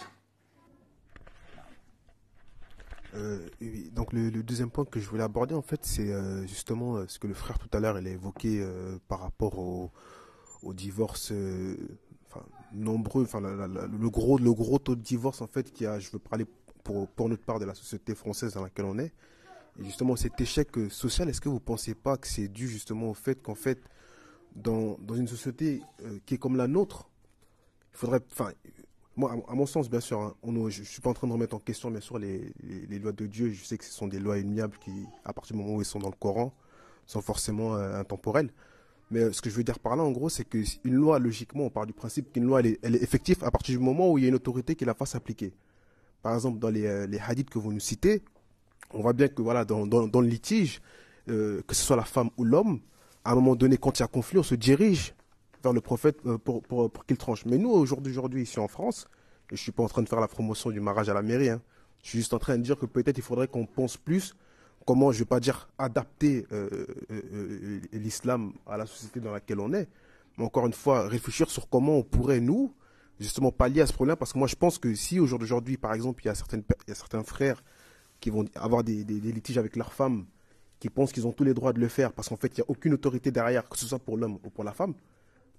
Donc le deuxième point que je voulais aborder en fait c'est justement ce que le frère tout à l'heure il a évoqué par rapport au divorce nombreux, le gros taux de divorce en fait qu'il y a, je veux parler pour notre part de la société française dans laquelle on est, et justement cet échec social, est-ce que vous ne pensez pas que c'est dû justement au fait qu'en fait dans une société qui est comme la nôtre, il faudrait, moi, à mon sens, bien sûr, hein, je ne suis pas en train de remettre en question, bien sûr, les lois de Dieu. Je sais que ce sont des lois immuables qui, à partir du moment où elles sont dans le Coran, sont forcément intemporelles. Mais ce que je veux dire par là, en gros, c'est qu'une loi, logiquement, on part du principe qu'une loi, elle est effective à partir du moment où il y a une autorité qui la fasse appliquer. Par exemple, dans les hadiths que vous nous citez, on voit bien que voilà, dans le litige, que ce soit la femme ou l'homme, à un moment donné, quand il y a conflit, on se dirige vers le prophète pour qu'il tranche. Mais nous, aujourd'hui, ici en France, et je ne suis pas en train de faire la promotion du mariage à la mairie, hein, je suis juste en train de dire que peut-être il faudrait qu'on pense plus comment, je ne vais pas dire adapter l'islam à la société dans laquelle on est, mais encore une fois, réfléchir sur comment on pourrait, nous, justement, pallier à ce problème. Parce que moi, je pense que si aujourd'hui, par exemple, il y a certains frères qui vont avoir des litiges avec leurs femmes, qui pensent qu'ils ont tous les droits de le faire, parce qu'en fait, il n'y a aucune autorité derrière, que ce soit pour l'homme ou pour la femme.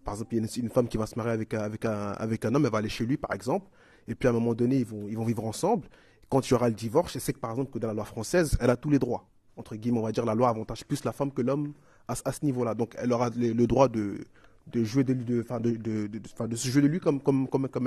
Par exemple, il y a une femme qui va se marier avec un homme, elle va aller chez lui, par exemple, et puis à un moment donné, ils vont vivre ensemble. Quand il y aura le divorce, je sais que par exemple, que dans la loi française, elle a tous les droits. Entre guillemets, on va dire, la loi avantage plus la femme que l'homme à ce niveau-là. Donc, elle aura le droit de jouer de se jouer de lui comme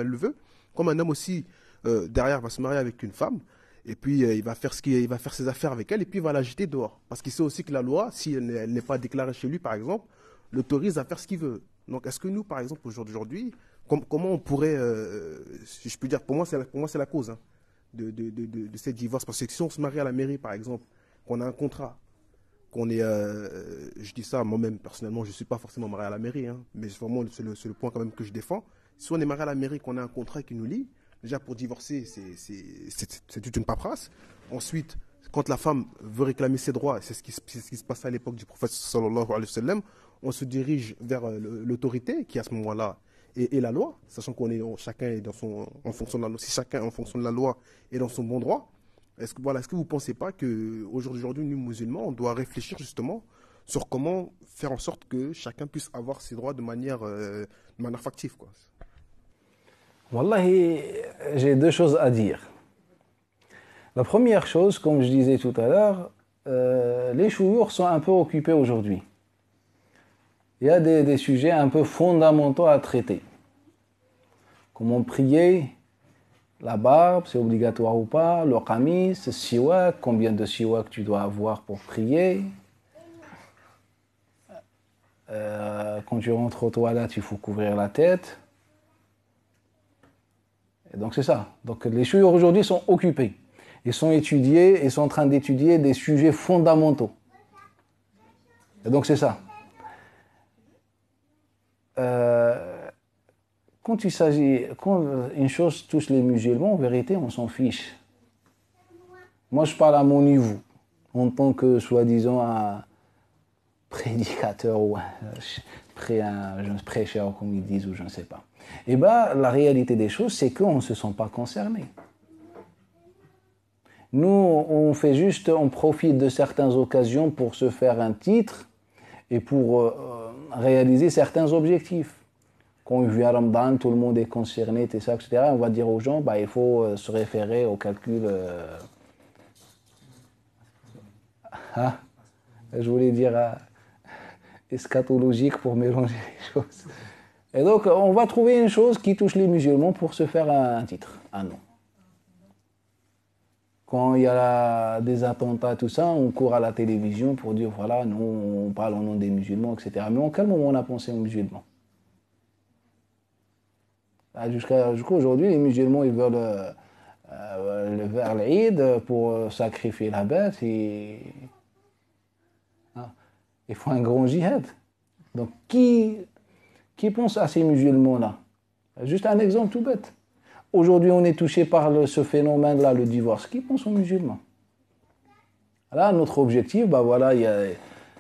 elle le veut. Comme un homme aussi, derrière, va se marier avec une femme, et puis il va faire ses affaires avec elle, et puis il va la jeter dehors. Parce qu'il sait aussi que la loi, si elle n'est pas déclarée chez lui, par exemple, l'autorise à faire ce qu'il veut. Donc, est-ce que nous, par exemple, aujourd'hui, comment on pourrait, si je peux dire, pour moi, c'est la cause hein, de ces divorces. Parce que si on se marie à la mairie, par exemple, qu'on a un contrat, qu'on est, je dis ça, moi-même, personnellement, je ne suis pas forcément marié à la mairie, hein, mais vraiment, c'est le point quand même que je défends. Si on est marié à la mairie, qu'on a un contrat qui nous lie, Déjà, pour divorcer, c'est toute une paperasse. Ensuite, quand la femme veut réclamer ses droits, c'est ce qui se passait à l'époque du prophète sallallahu alayhi wa sallam, on se dirige vers l'autorité qui, à ce moment-là, est la loi, sachant chacun est en fonction de la loi. Si chacun, en fonction de la loi, est dans son bon droit, est-ce que vous ne pensez pas qu'aujourd'hui, nous, musulmans, on doit réfléchir justement sur comment faire en sorte que chacun puisse avoir ses droits de manière factive, quoi. Wallahi, j'ai deux choses à dire. La première chose, comme je disais tout à l'heure, les chouyours sont un peu occupés aujourd'hui. Il y a des sujets un peu fondamentaux à traiter. Comment prier, la barbe, c'est obligatoire ou pas, le qamis, le siwak, combien de siwak tu dois avoir pour prier. Quand tu rentres aux toilettes, il faut couvrir la tête. Et donc c'est ça. Donc les chouyours aujourd'hui sont occupés. Ils sont en train d'étudier des sujets fondamentaux. Et donc c'est ça. Quand une chose touche les musulmans, en vérité, on s'en fiche. Moi, je parle à mon niveau, en tant que, soi-disant, un prédicateur ou un prêcheur, comme ils disent, ou je ne sais pas. Et bien, la réalité des choses, c'est qu'on ne se sent pas concerné. Nous, on profite de certaines occasions pour se faire un titre et pour réaliser certains objectifs. Quand il vient Ramadan, tout le monde est concerné, etc. On va dire aux gens, il faut se référer au calcul. Je voulais dire eschatologique pour mélanger les choses. Et donc, on va trouver une chose qui touche les musulmans pour se faire un titre, un nom. Quand il y a des attentats, tout ça, on court à la télévision pour dire, voilà, nous, on parle au nom des musulmans, etc. Mais en quel moment on a pensé aux musulmans? Jusqu'à aujourd'hui, les musulmans, ils veulent vers l'Eid pour sacrifier la bête et ils font un grand djihad. Donc, qui pense à ces musulmans-là? Juste un exemple tout bête. Aujourd'hui, on est touché par ce phénomène-là, le divorce. Qui pense aux musulmans? Là, notre objectif, voilà, il y a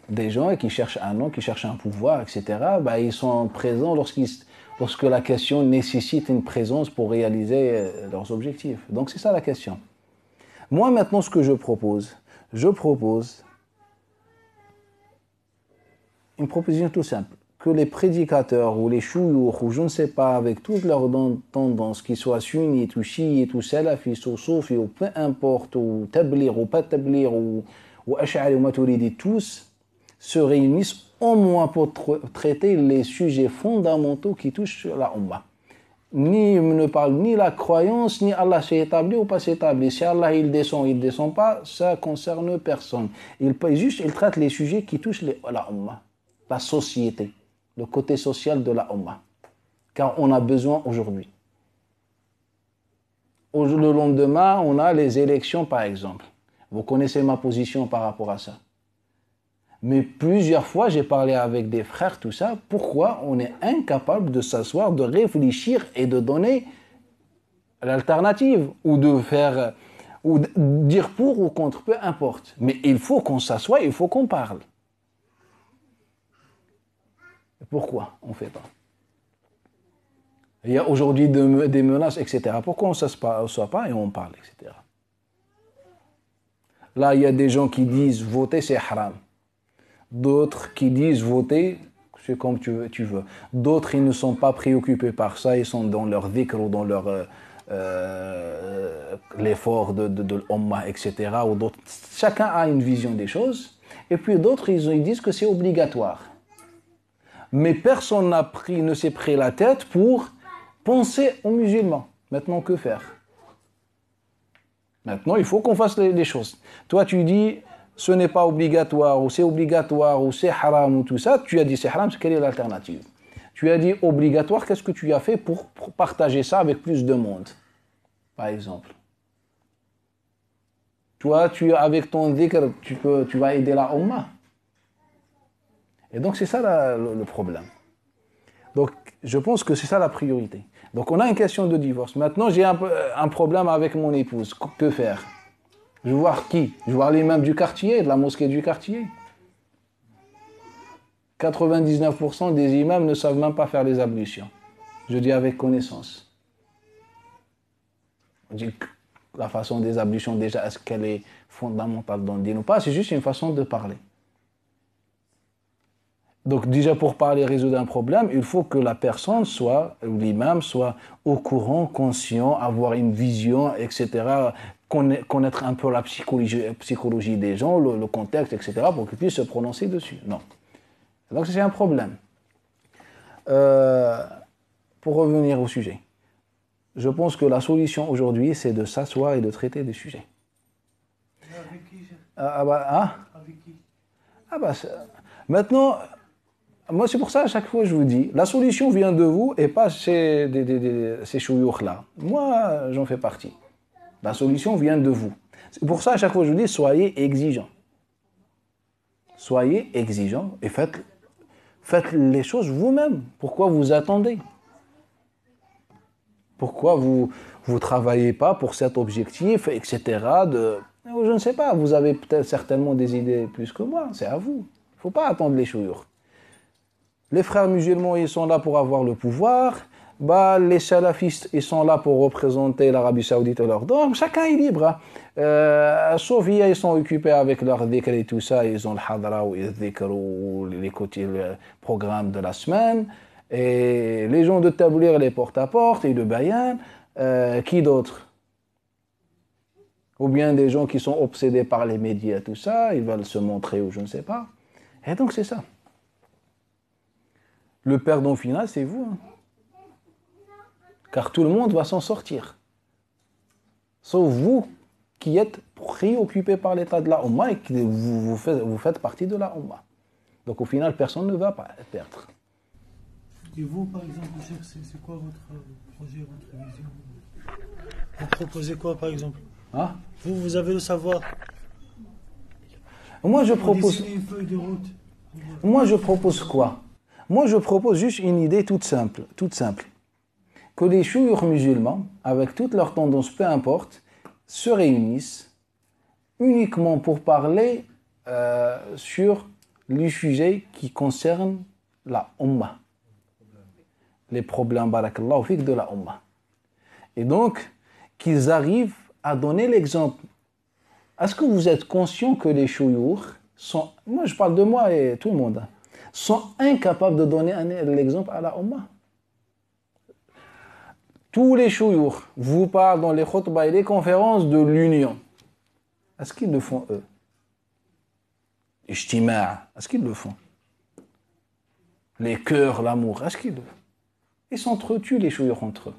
des gens qui cherchent un nom, qui cherchent un pouvoir, etc. Ils sont présents lorsque la question nécessite une présence pour réaliser leurs objectifs. Donc, c'est ça la question. Moi, maintenant, ce que je propose une proposition tout simple. Que les prédicateurs ou les chouyours ou je ne sais pas, avec toutes leurs tendances, qu'ils soient sunnites ou chiites ou salafistes ou soufis ou peu importe, ou tablir ou pas tablir ou ash'ari ou maturidi, tous se réunissent au moins pour traiter les sujets fondamentaux qui touchent la Ummah. Ne parle ni la croyance, ni Allah s'est établi ou pas s'est établi. Si Allah il descend pas, ça concerne personne. Il traite les sujets qui touchent la Ummah, la société, le côté social de la Ummah. Car on a besoin aujourd'hui. Le lendemain, on a les élections par exemple. Vous connaissez ma position par rapport à ça. Mais plusieurs fois, j'ai parlé avec des frères, tout ça. Pourquoi on est incapable de s'asseoir, de réfléchir et de donner l'alternative ou de faire, ou de dire pour ou contre, peu importe. Mais il faut qu'on s'assoie, il faut qu'on parle. Pourquoi on ne fait pas? Il y a aujourd'hui des menaces, etc. Pourquoi on ne s'assoit pas et on parle, etc. Là, il y a des gens qui disent voter c'est haram. D'autres qui disent voter, c'est comme tu veux. D'autres, ils ne sont pas préoccupés par ça, ils sont dans leur dhikr ou dans leur l'effort de l'Ummah, etc. Ou d'autres. Chacun a une vision des choses. Et puis d'autres, ils disent que c'est obligatoire. Mais personne ne s'est pris la tête pour penser aux musulmans. Maintenant, que faire? Maintenant, il faut qu'on fasse les choses. Toi, tu dis, ce n'est pas obligatoire, ou c'est haram, ou tout ça. Tu as dit c'est haram, quelle est l'alternative? Tu as dit obligatoire, qu'est-ce que tu as fait pour partager ça avec plus de monde, par exemple? Toi, avec ton dhikr, tu vas aider la Ummah. Et donc, c'est ça le problème. Donc, je pense que c'est ça la priorité. Donc, on a une question de divorce. Maintenant, j'ai un problème avec mon épouse. Que faire? Je vais voir qui? Je vais voir l'imam du quartier, de la mosquée du quartier. 99% des imams ne savent même pas faire les ablutions. Je dis avec connaissance. On dit que la façon des ablutions, déjà, est-ce qu'elle est fondamentale dans le dîn ou pas? C'est juste une façon de parler. Donc déjà, pour parler, résoudre un problème, il faut que la personne soit, ou l'imam, soit au courant, conscient, avoir une vision, etc., connaître un peu la psychologie des gens, le contexte, etc., pour qu'il puisse se prononcer dessus. Non. Donc c'est un problème. Pour revenir au sujet, je pense que la solution aujourd'hui, c'est de s'asseoir et de traiter des sujets. Avec qui? Avec qui? Maintenant, moi c'est pour ça à chaque fois je vous dis, la solution vient de vous et pas chez ces chouyours-là. Moi, j'en fais partie. La solution vient de vous. C'est pour ça à chaque fois je vous dis, soyez exigeants. Soyez exigeants et faites les choses vous-même. Pourquoi vous attendez? Pourquoi vous ne travaillez pas pour cet objectif, etc. Je ne sais pas, vous avez peut-être certainement des idées plus que moi, c'est à vous. Il ne faut pas attendre les chouyours. Les frères musulmans, ils sont là pour avoir le pouvoir. Les salafistes, ils sont là pour représenter l'Arabie Saoudite et leur dôme. Chacun est libre. Sauf ils sont occupés avec leur dhikr et tout ça. Ils ont le hadra ou le dhikr ou les programmes de la semaine. Et les gens de tablir les porte-à-porte et le bayan. Qui d'autre? Ou bien des gens qui sont obsédés par les médias, tout ça. Ils veulent se montrer ou je ne sais pas. Et donc c'est ça. Le perdant final, c'est vous. Car tout le monde va s'en sortir. Sauf vous qui êtes préoccupés par l'état de la Ummah et que vous faites partie de la Ummah. Donc au final, personne ne va pas perdre. Et vous, par exemple, c'est quoi votre projet, votre vision? Vous proposez quoi, par exemple? Vous avez le savoir. Moi, je propose... Une feuille de route. Moi, je propose quoi? Moi, je propose juste une idée toute simple. Que les chouyours musulmans, avec toutes leurs tendances, peu importe, se réunissent uniquement pour parler sur les sujets qui concernent la Ummah. Les problèmes, barakallahu fik, de la Ummah. Et donc, qu'ils arrivent à donner l'exemple. Est-ce que vous êtes conscient que les chouyours sont, moi je parle de moi et tout le monde, sont incapables de donner l'exemple à la Ummah? Tous les chouyours vous parlent dans les khutbahs et les conférences de l'union. Est-ce qu'ils le font eux? Ijtima', est-ce qu'ils le font? Les cœurs, l'amour, est-ce qu'ils le font? Ils s'entretuent les chouyours entre eux.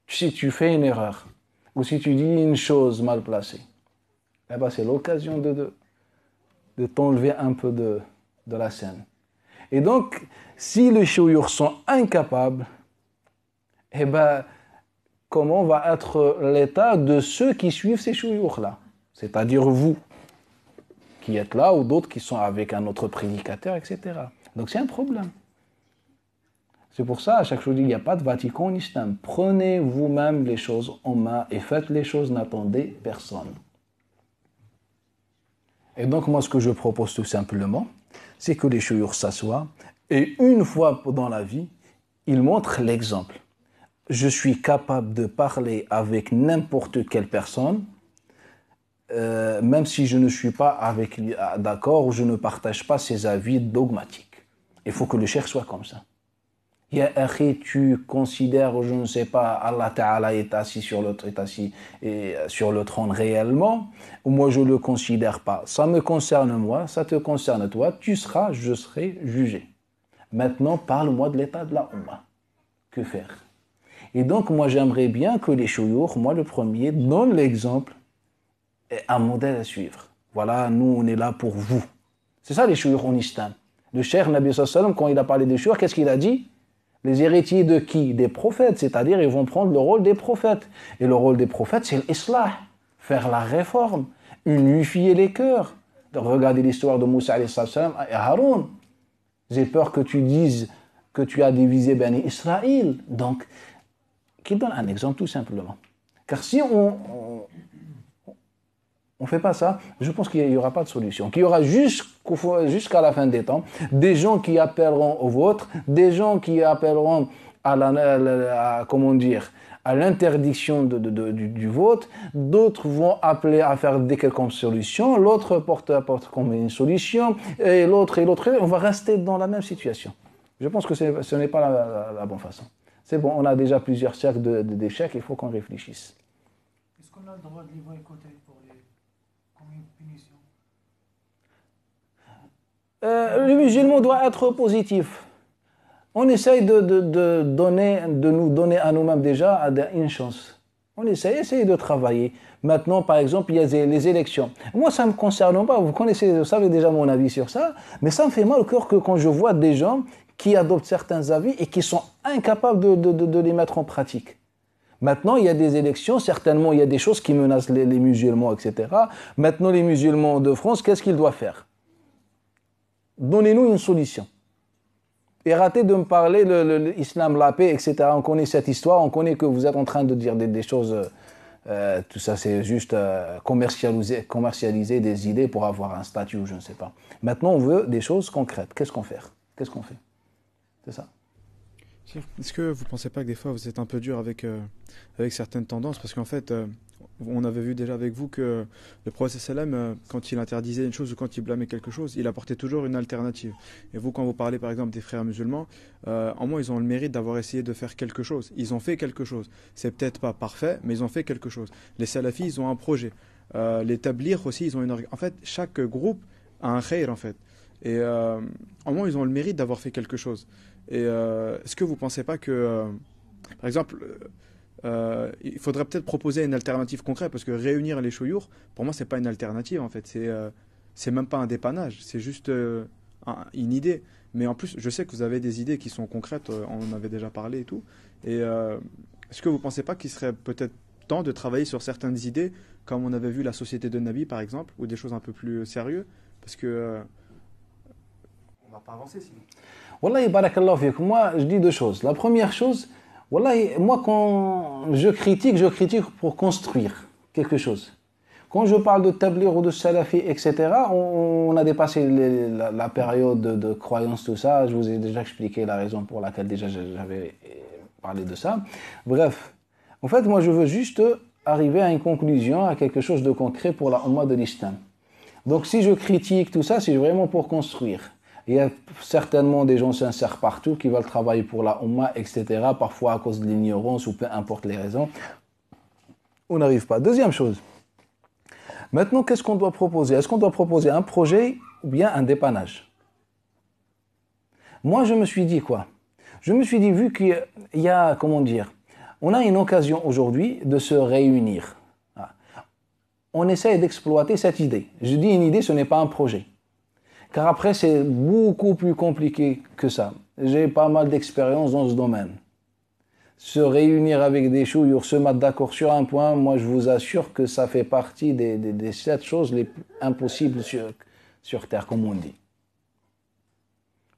Si tu fais une erreur, ou si tu dis une chose mal placée, eh ben c'est l'occasion de t'enlever un peu de la scène. Et donc, si les chouyours sont incapables, eh ben, comment va être l'état de ceux qui suivent ces chouyours-là? C'est-à-dire vous, qui êtes là, ou d'autres qui sont avec un autre prédicateur, etc. Donc c'est un problème. C'est pour ça, à chaque chose, il n'y a pas de Vatican en islam. Prenez vous-même les choses en main et faites les choses, n'attendez personne. Et donc, moi, ce que je propose tout simplement, c'est que les chouyours s'assoient et une fois dans la vie, ils montrent l'exemple. Je suis capable de parler avec n'importe quelle personne, même si je ne suis pas d'accord ou je ne partage pas ses avis dogmatiques. Il faut que le cheikh soit comme ça. Ya akhi, tu considères, je ne sais pas, Allah Ta'ala est assis sur le trône réellement, ou moi je ne le considère pas. Ça me concerne moi, ça te concerne toi, je serai jugé. Maintenant, parle-moi de l'état de la Ummah. Que faire? Et donc, moi j'aimerais bien que les chouyours, moi le premier, donnent l'exemple et un modèle à suivre. Voilà, nous on est là pour vous. C'est ça les chouyours en islam. Le cheikh Nabi sallallahu alayhi wa sallam, quand il a parlé des chouyours, qu'est-ce qu'il a dit? Les héritiers de qui? Des prophètes, c'est-à-dire ils vont prendre le rôle des prophètes. Et le rôle des prophètes, c'est l'islah, faire la réforme, unifier les cœurs. Donc, regardez l'histoire de Moussa alayhi salam et Haroun. J'ai peur que tu dises que tu as divisé Bani Israël. Donc, qu'il donne un exemple tout simplement. Car si on ne fait pas ça, je pense qu'il n'y aura pas de solution. Qu'il y aura jusqu'à la fin des temps des gens qui appelleront au vote, des gens qui appelleront à comment dire, à l'interdiction du vote, d'autres vont appeler à faire des quelconques solutions, l'autre porte comme une solution, et l'autre, on va rester dans la même situation. Je pense que ce n'est pas la bonne façon. C'est bon, on a déjà plusieurs cercles d'échecs, il faut qu'on réfléchisse. Est-ce qu'on a le droit de les boycotter comme une punition? Le musulman doit être positif. On essaye de nous donner à nous-mêmes déjà une chance. On essaye de travailler. Maintenant, par exemple, il y a les élections. Moi, ça ne me concerne pas. Vous savez déjà mon avis sur ça. Mais ça me fait mal au cœur que quand je vois des gens qui adoptent certains avis et qui sont incapables de les mettre en pratique. Maintenant, il y a des élections. Certainement, il y a des choses qui menacent les musulmans, etc. Maintenant, les musulmans de France, qu'est-ce qu'ils doivent faire? Donnez-nous une solution. Et arrêtez de me parler l'islam, la paix, etc. On connaît cette histoire, on connaît que vous êtes en train de dire des choses, tout ça c'est juste commercialiser des idées pour avoir un statut ou je ne sais pas. Maintenant on veut des choses concrètes. Qu'est-ce qu'on fait? C'est ça. Est-ce que vous ne pensez pas que des fois vous êtes un peu dur avec certaines tendances? Parce qu'en fait, on avait vu déjà avec vous que le prophète sallam, quand il interdisait une chose ou quand il blâmait quelque chose, il apportait toujours une alternative. Et vous, quand vous parlez par exemple des frères musulmans, en moins ils ont le mérite d'avoir essayé de faire quelque chose. Ils ont fait quelque chose. C'est peut-être pas parfait, mais ils ont fait quelque chose. Les salafis, ils ont un projet. Les tablighs aussi, ils ont une... En fait, chaque groupe a un khayr en fait. Et en moins ils ont le mérite d'avoir fait quelque chose. Et est-ce que vous ne pensez pas que, par exemple, il faudrait peut-être proposer une alternative concrète, parce que réunir les chouyours, pour moi, ce n'est pas une alternative, en fait. C'est même pas un dépannage, c'est juste une idée. Mais en plus, je sais que vous avez des idées qui sont concrètes, on en avait déjà parlé et tout. Et est-ce que vous ne pensez pas qu'il serait peut-être temps de travailler sur certaines idées, comme on avait vu la société de Nabi, par exemple, ou des choses un peu plus sérieuses? Parce que on ne va pas avancer sinon. Wallahi, barakallahu fik. Moi, je dis deux choses. La première chose, wallahi, moi, quand je critique pour construire quelque chose. Quand je parle de tabligh ou de salafi, etc., on a dépassé la période de croyance, tout ça. Je vous ai déjà expliqué la raison pour laquelle déjà j'avais parlé de ça. Bref, en fait, moi, je veux juste arriver à une conclusion, à quelque chose de concret pour la Ummah de l'Islam. Donc, si je critique tout ça, c'est vraiment pour construire. Il y a certainement des gens sincères partout qui veulent travailler pour la Ummah, etc. Parfois à cause de l'ignorance ou peu importe les raisons. On n'arrive pas. Deuxième chose. Maintenant, qu'est-ce qu'on doit proposer? Est-ce qu'on doit proposer un projet ou bien un dépannage? Moi, je me suis dit quoi? Je me suis dit, vu qu'il y a, comment dire, on a une occasion aujourd'hui de se réunir. On essaie d'exploiter cette idée. Je dis une idée, ce n'est pas un projet. Car après, c'est beaucoup plus compliqué que ça. J'ai pas mal d'expérience dans ce domaine. Se réunir avec des chouyours, se mettre d'accord sur un point, moi je vous assure que ça fait partie des 7 choses les plus impossibles sur Terre, comme on dit.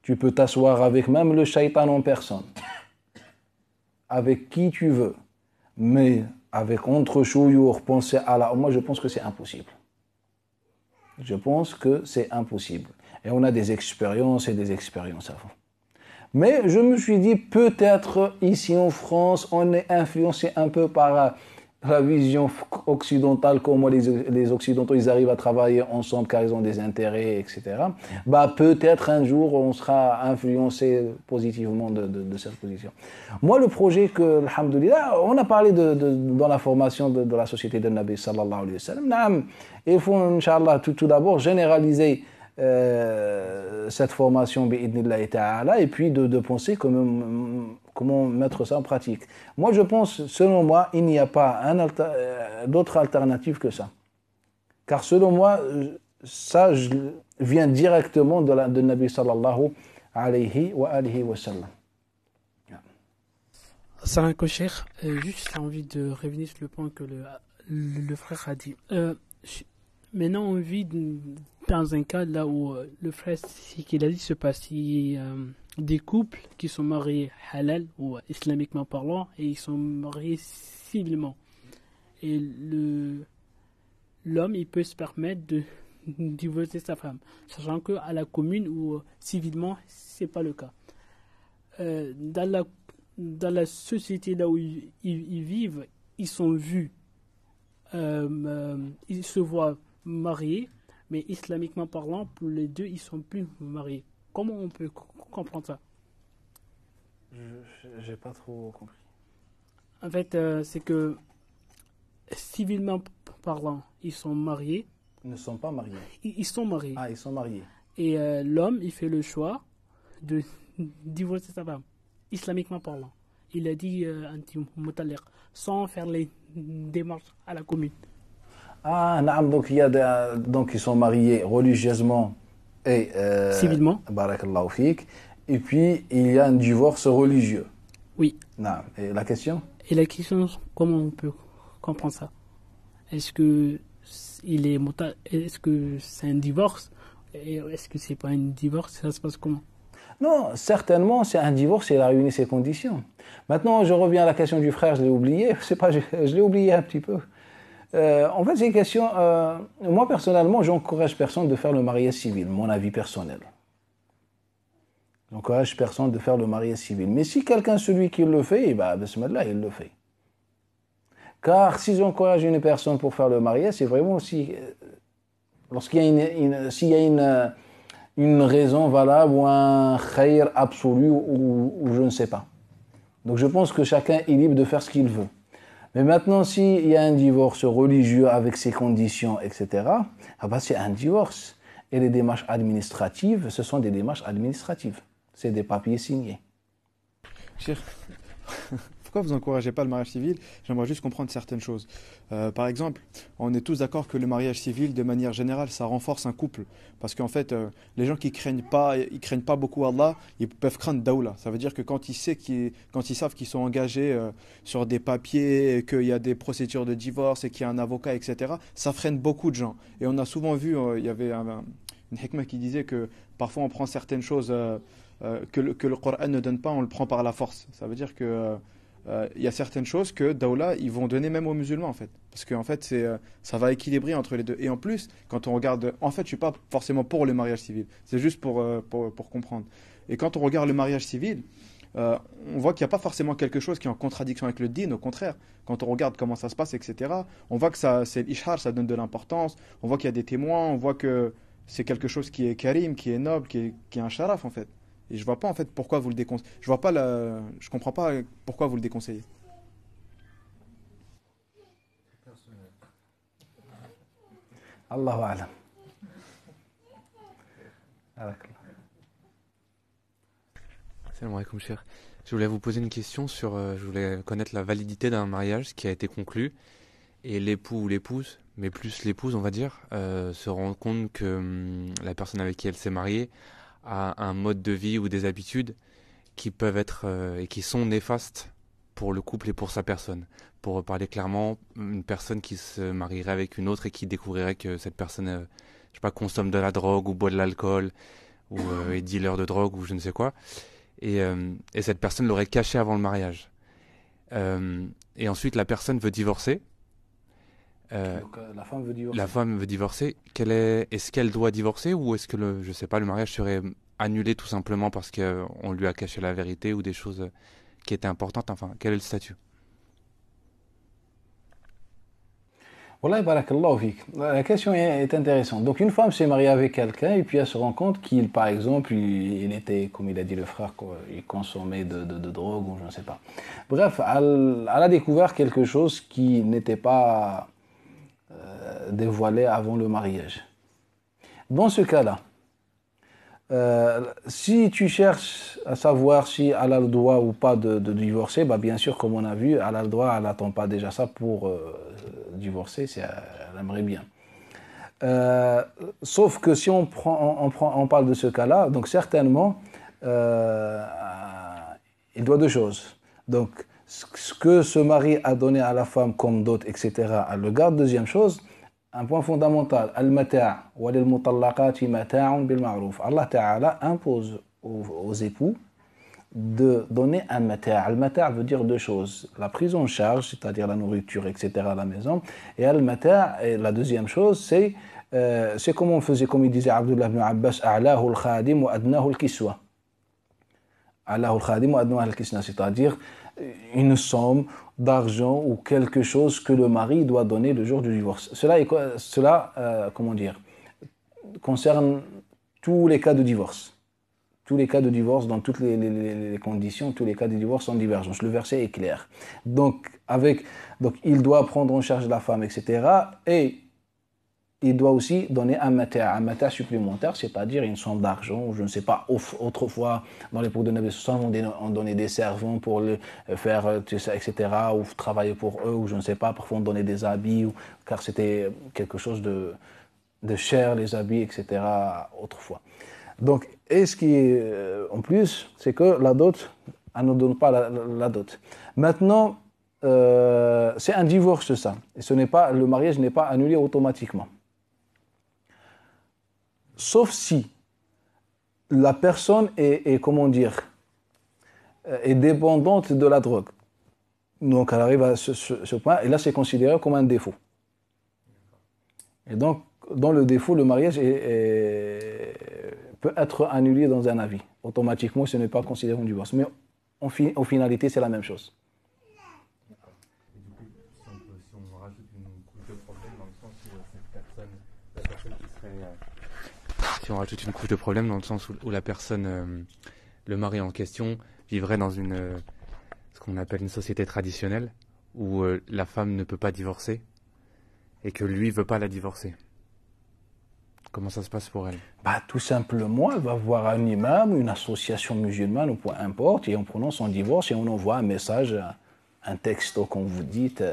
Tu peux t'asseoir avec même le shaitan en personne, avec qui tu veux, mais avec entre chouyours, penser à la... Moi je pense que c'est impossible. Je pense que c'est impossible. Et on a des expériences et des expériences avant. Mais je me suis dit, peut-être ici en France, on est influencé un peu par la vision occidentale, comment les Occidentaux ils arrivent à travailler ensemble car ils ont des intérêts, etc. Bah, peut-être un jour, on sera influencé positivement de cette position. Moi, le projet que, alhamdoulilah, on a parlé dans la formation de la société de Nabi sallallahu alayhi wa sallam. Il faut, Inch'Allah, tout d'abord généraliser cette formation bi'idnillahi ta'ala et puis de penser comment mettre ça en pratique. Moi je pense, selon moi, il n'y a pas d'autre alternative que ça. Car selon moi, ça vient directement de Nabi sallallahu alayhi wa alihi wa sallam. Salam Cheikh, juste j'ai envie de revenir sur le point que le frère a dit. Maintenant on vit dans un cas là où le frère, ce qu'il a dit se passe. des couples qui sont mariés halal ou islamiquement parlant et ils sont mariés civilement. Et l'homme, il peut se permettre de divorcer sa femme, sachant qu'à la commune ou civilement, c'est pas le cas. Dans la société là où ils vivent, ils sont vus, ils se voient mariés, mais islamiquement parlant, pour les deux, ils sont plus mariés. Comment on peut comprendre ça? J'ai pas trop compris. En fait, c'est que civilement parlant, ils sont mariés. Ils ne sont pas mariés. Ils sont mariés. Ah, ils sont mariés. Et l'homme, il fait le choix de divorcer sa femme, islamiquement parlant. Il a dit anti-mutaliq, sans faire les démarches à la commune. Ah, naam, donc donc ils sont mariés religieusement et civilement. Barakallahu fik. Et puis il y a un divorce religieux. Oui. Naam. Et la question? Et la question, comment on peut comprendre ça? Est-ce que est-ce que c'est un divorce? Et est-ce que c'est pas un divorce? Ça se passe comment? Non, certainement, c'est un divorce et il a réuni ses conditions. Maintenant, je reviens à la question du frère, je l'ai oublié. Je sais pas, je l'ai oublié un petit peu. En fait, c'est une question. Moi, personnellement, j'encourage personne de faire le mariage civil, mon avis personnel. J'encourage personne de faire le mariage civil. Mais si quelqu'un, celui qui le fait, bah, bismillah, il le fait. Car si j'encourage une personne pour faire le mariage, c'est vraiment aussi. Lorsqu'il y a une raison valable ou un khayr absolu ou je ne sais pas. Donc je pense que chacun est libre de faire ce qu'il veut. Mais maintenant, s'il y a un divorce religieux avec ses conditions, etc., ah ben c'est un divorce. Et les démarches administratives, ce sont des démarches administratives. C'est des papiers signés. Cheikh, pourquoi vous n'encouragez pas le mariage civil? J'aimerais juste comprendre certaines choses. Par exemple, on est tous d'accord que le mariage civil, de manière générale, ça renforce un couple. Parce qu'en fait, les gens qui craignent pas beaucoup Allah, ils peuvent craindre Daoula. Ça veut dire que quand ils savent qu'ils sont engagés sur des papiers, qu'il y a des procédures de divorce et qu'il y a un avocat, etc., ça freine beaucoup de gens. Et on a souvent vu, il y avait une hikmah qui disait que parfois on prend certaines choses que le Coran ne donne pas, on le prend par la force. Ça veut dire que il y a certaines choses que Daoula, ils vont donner même aux musulmans en fait. Parce qu'en fait, ça va équilibrer entre les deux. Et en plus, quand on regarde, en fait, je suis pas forcément pour le mariage civil. C'est juste pour comprendre. Et quand on regarde le mariage civil, on voit qu'il n'y a pas forcément quelque chose qui est en contradiction avec le din, au contraire. Quand on regarde comment ça se passe, etc., on voit que c'est l'ishar, ça donne de l'importance, on voit qu'il y a des témoins, on voit que c'est quelque chose qui est karim, qui est noble, qui est un sharaf en fait. Et je vois pas en fait pourquoi vous le déconseillez. Je comprends pas pourquoi vous le déconseillez. Allahu a'lam. Salam alaikum, cher. Je voulais vous poser une question sur. Je voulais connaître la validité d'un mariage qui a été conclu et l'époux ou l'épouse, mais plus l'épouse, on va dire, se rend compte que la personne avec qui elle s'est mariée a un mode de vie ou des habitudes qui peuvent être et qui sont néfastes pour le couple et pour sa personne. Pour parler clairement, une personne qui se marierait avec une autre et qui découvrirait que cette personne, je sais pas, consomme de la drogue ou boit de l'alcool ou est dealer de drogue ou je ne sais quoi, et cette personne l'aurait caché avant le mariage. Et ensuite, la personne veut divorcer. Donc, la femme veut divorcer. La femme veut divorcer. Est-ce qu'elle doit divorcer ou est-ce que je sais pas, le mariage serait annulé tout simplement parce qu'on lui a caché la vérité ou des choses qui étaient importantes? Enfin, quel est le statut? Wallah, barakallahu fik. La question est intéressante. Donc une femme s'est mariée avec quelqu'un et puis elle se rend compte qu'il, par exemple, il était, comme il a dit le frère, il consommait de drogue ou je ne sais pas. Bref, elle a découvert quelque chose qui n'était pas dévoilé avant le mariage. Dans ce cas-là, si tu cherches à savoir si elle a le droit ou pas de divorcer, bah bien sûr, comme on a vu, elle a le droit, elle n'attend pas déjà ça pour divorcer, elle aimerait bien. Sauf que si on parle de ce cas-là, donc certainement, il doit deux choses. Donc, ce que ce mari a donné à la femme comme dot, etc., elle le garde. Deuxième chose, un point fondamental, al-mata' wa lil-mutallaqati mata'un bil ma'ruf. Allah Ta'ala impose aux époux de donner un mata'. Al-mata' veut dire deux choses. La prise en charge, c'est-à-dire la nourriture, etc. à la maison. Et al-mata', et la deuxième chose, c'est comme on faisait, comme il disait Abdullah ibn Abbas, a'lahu al-khadim wa adnahu al-kiswa. A'lahu al-khadim wa adnahu al-kiswa, c'est-à-dire une somme d'argent ou quelque chose que le mari doit donner le jour du divorce. Cela concerne tous les cas de divorce. Tous les cas de divorce, dans toutes les conditions, tous les cas de divorce sans divergence. Le verset est clair. Donc, il doit prendre en charge la femme, etc. Et il doit aussi donner un mata' supplémentaire, c'est-à-dire une somme d'argent, ou je ne sais pas, autrefois, dans l'époque de Nabi sallallahu alayhi wa sallam, on donnait des servants pour faire, etc., ou travailler pour eux, ou je ne sais pas, parfois on donnait des habits, car c'était quelque chose de cher, les habits, etc., autrefois. Donc, et ce qui est en plus, c'est que la dot, elle ne donne pas la dot. Maintenant, c'est un divorce, ça. Et le mariage n'est pas annulé automatiquement. Sauf si la personne est dépendante de la drogue. Donc, elle arrive à ce point, et là, c'est considéré comme un défaut. Et donc, dans le défaut, le mariage peut être annulé dans un avis. Automatiquement, ce n'est pas considéré comme divorce. Mais en finalité, c'est la même chose. Si on rajoute une couche de problème dans le sens où la personne, le mari en question, vivrait dans ce qu'on appelle une société traditionnelle, où la femme ne peut pas divorcer, et que lui ne veut pas la divorcer. Comment ça se passe pour elle? Tout simplement, elle va voir un imam, une association musulmane, ou peu importe, et on prononce son divorce, et on envoie un message, un texto, comme vous dites,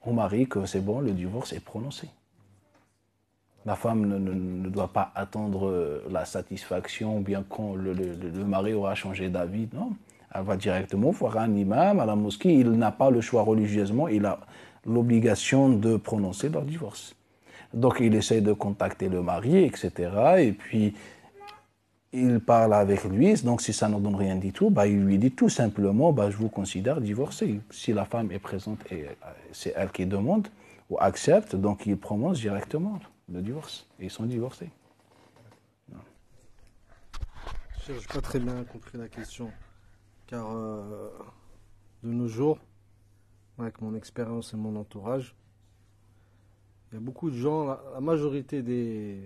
au mari que c'est bon, le divorce est prononcé. La femme ne doit pas attendre la satisfaction, ou bien quand le mari aura changé d'avis, non. Elle va directement voir un imam à la mosquée, il n'a pas le choix religieusement, il a l'obligation de prononcer leur divorce. Donc il essaie de contacter le mari, etc. Et puis il parle avec lui. Donc si ça ne donne rien du tout, il lui dit tout simplement, je vous considère divorcé. Si la femme est présente et c'est elle qui demande ou accepte, donc il prononce directement le divorce. Et ils sont divorcés. Je n'ai pas très bien compris la question. Car de nos jours, avec mon expérience et mon entourage, il y a beaucoup de gens, la majorité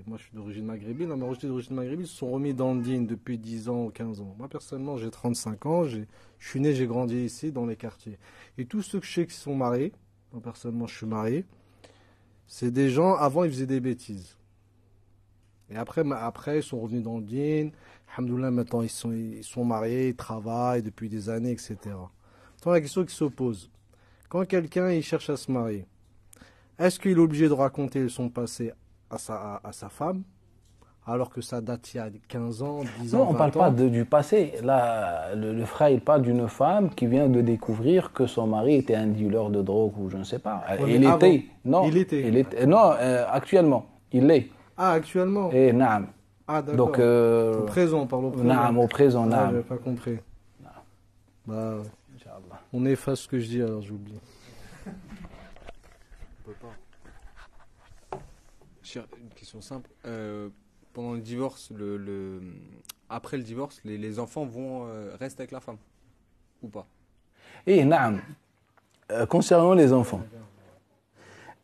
moi je suis d'origine maghrébine, la majorité d'origine maghrébine se sont remis dans le dîn depuis 10 ans ou 15 ans. Moi personnellement j'ai 35 ans, je suis né, j'ai grandi ici dans les quartiers. Et tous ceux que je sais qui sont mariés, moi personnellement je suis marié, c'est des gens, avant ils faisaient des bêtises. Et après ils sont revenus dans le dîn, alhamdoulilah maintenant ils sont mariés, ils travaillent depuis des années, etc. Donc la question qui se pose, quand quelqu'un il cherche à se marier, est-ce qu'il est obligé de raconter son passé à sa femme, alors que ça date il y a 15 ans, 10 ans, 20 ans? Non, on ne parle pas du passé. Là, le frère, il parle d'une femme qui vient de découvrir que son mari était un dealer de drogue ou je ne sais pas. Il était. Non, actuellement, il l'est. Ah, actuellement? Et naam. Ah, d'accord. Donc, au présent, on parle au présent. Naam, au présent, naam. Je n'ai pas compris. On efface ce que je dis, alors j'oublie. Une question simple. Pendant le divorce, après le divorce, les enfants restent avec la femme ou pas? Naam. Concernant les enfants,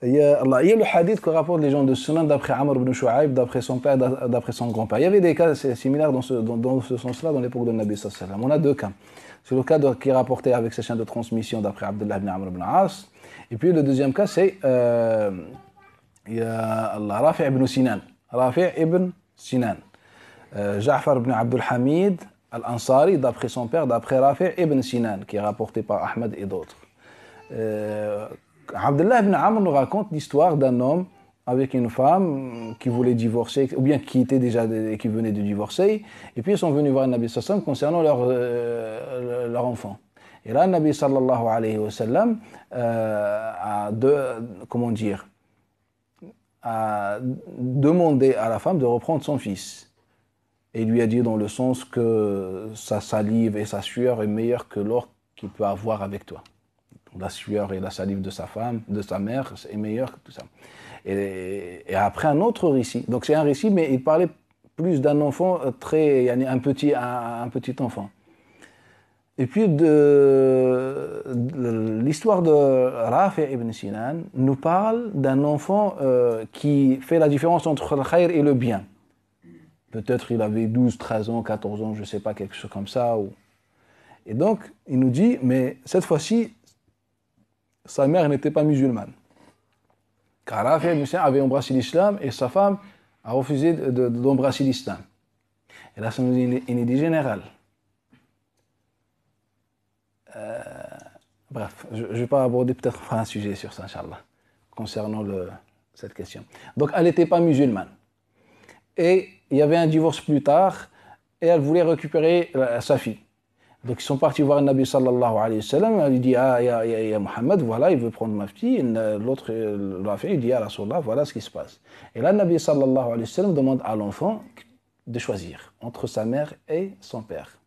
il y a le hadith que rapportent les gens de Sunan d'après Amr ibn Shu'aib, d'après son père, d'après son grand-père. Il y avait des cas similaires dans ce sens-là dans l'époque de Nabi sallallahu alayhi wa sallam. On a deux cas. C'est le cas qui est rapporté avec ses chaînes de transmission d'après Abdullah ibn Amr ibn As. Et puis le deuxième cas, c'est il y a Rafi' ibn Sinan. Ja'far ibn Abdul Hamid al-Ansari, d'après son père, d'après Rafi' ibn Sinan, qui est rapporté par Ahmed et d'autres. Abdullah ibn Amr nous raconte l'histoire d'un homme avec une femme qui voulait divorcer, ou bien qui venait de divorcer, et puis ils sont venus voir le Nabi sallallahu alayhi wa sallam concernant leur enfant. Et là, le Nabi sallallahu alayhi wa sallam a demandé à la femme de reprendre son fils. Et il lui a dit dans le sens que sa salive et sa sueur est meilleure que l'or qu'il peut avoir avec toi. La sueur et la salive de sa femme, de sa mère, est meilleure que tout ça. Et après un autre récit, donc c'est un récit, mais il parlait plus d'un enfant un petit enfant. Et puis l'histoire de Rafi ibn Sinan nous parle d'un enfant qui fait la différence entre le khayr et le bien. Peut-être il avait 12, 13 ans, 14 ans, je ne sais pas, quelque chose comme ça. Et donc, il nous dit, mais cette fois-ci, sa mère n'était pas musulmane. Car Rafi ibn Sinan avait embrassé l'islam et sa femme a refusé d'embrasser l'islam. Et là, ça nous dit une idée générale. Bref, je ne vais pas aborder, peut-être un sujet sur ça, Inch'Allah, concernant cette question. Donc, elle n'était pas musulmane. Et il y avait un divorce plus tard, et elle voulait récupérer sa fille. Donc, ils sont partis voir le Nabi sallallahu alayhi wa sallam, elle lui dit, ya Muhammad, voilà, il veut prendre ma fille. L'autre, il dit, ya Rasulallah, voilà ce qui se passe. Et là, le Nabi sallallahu alayhi wa sallam demande à l'enfant de choisir entre sa mère et son père.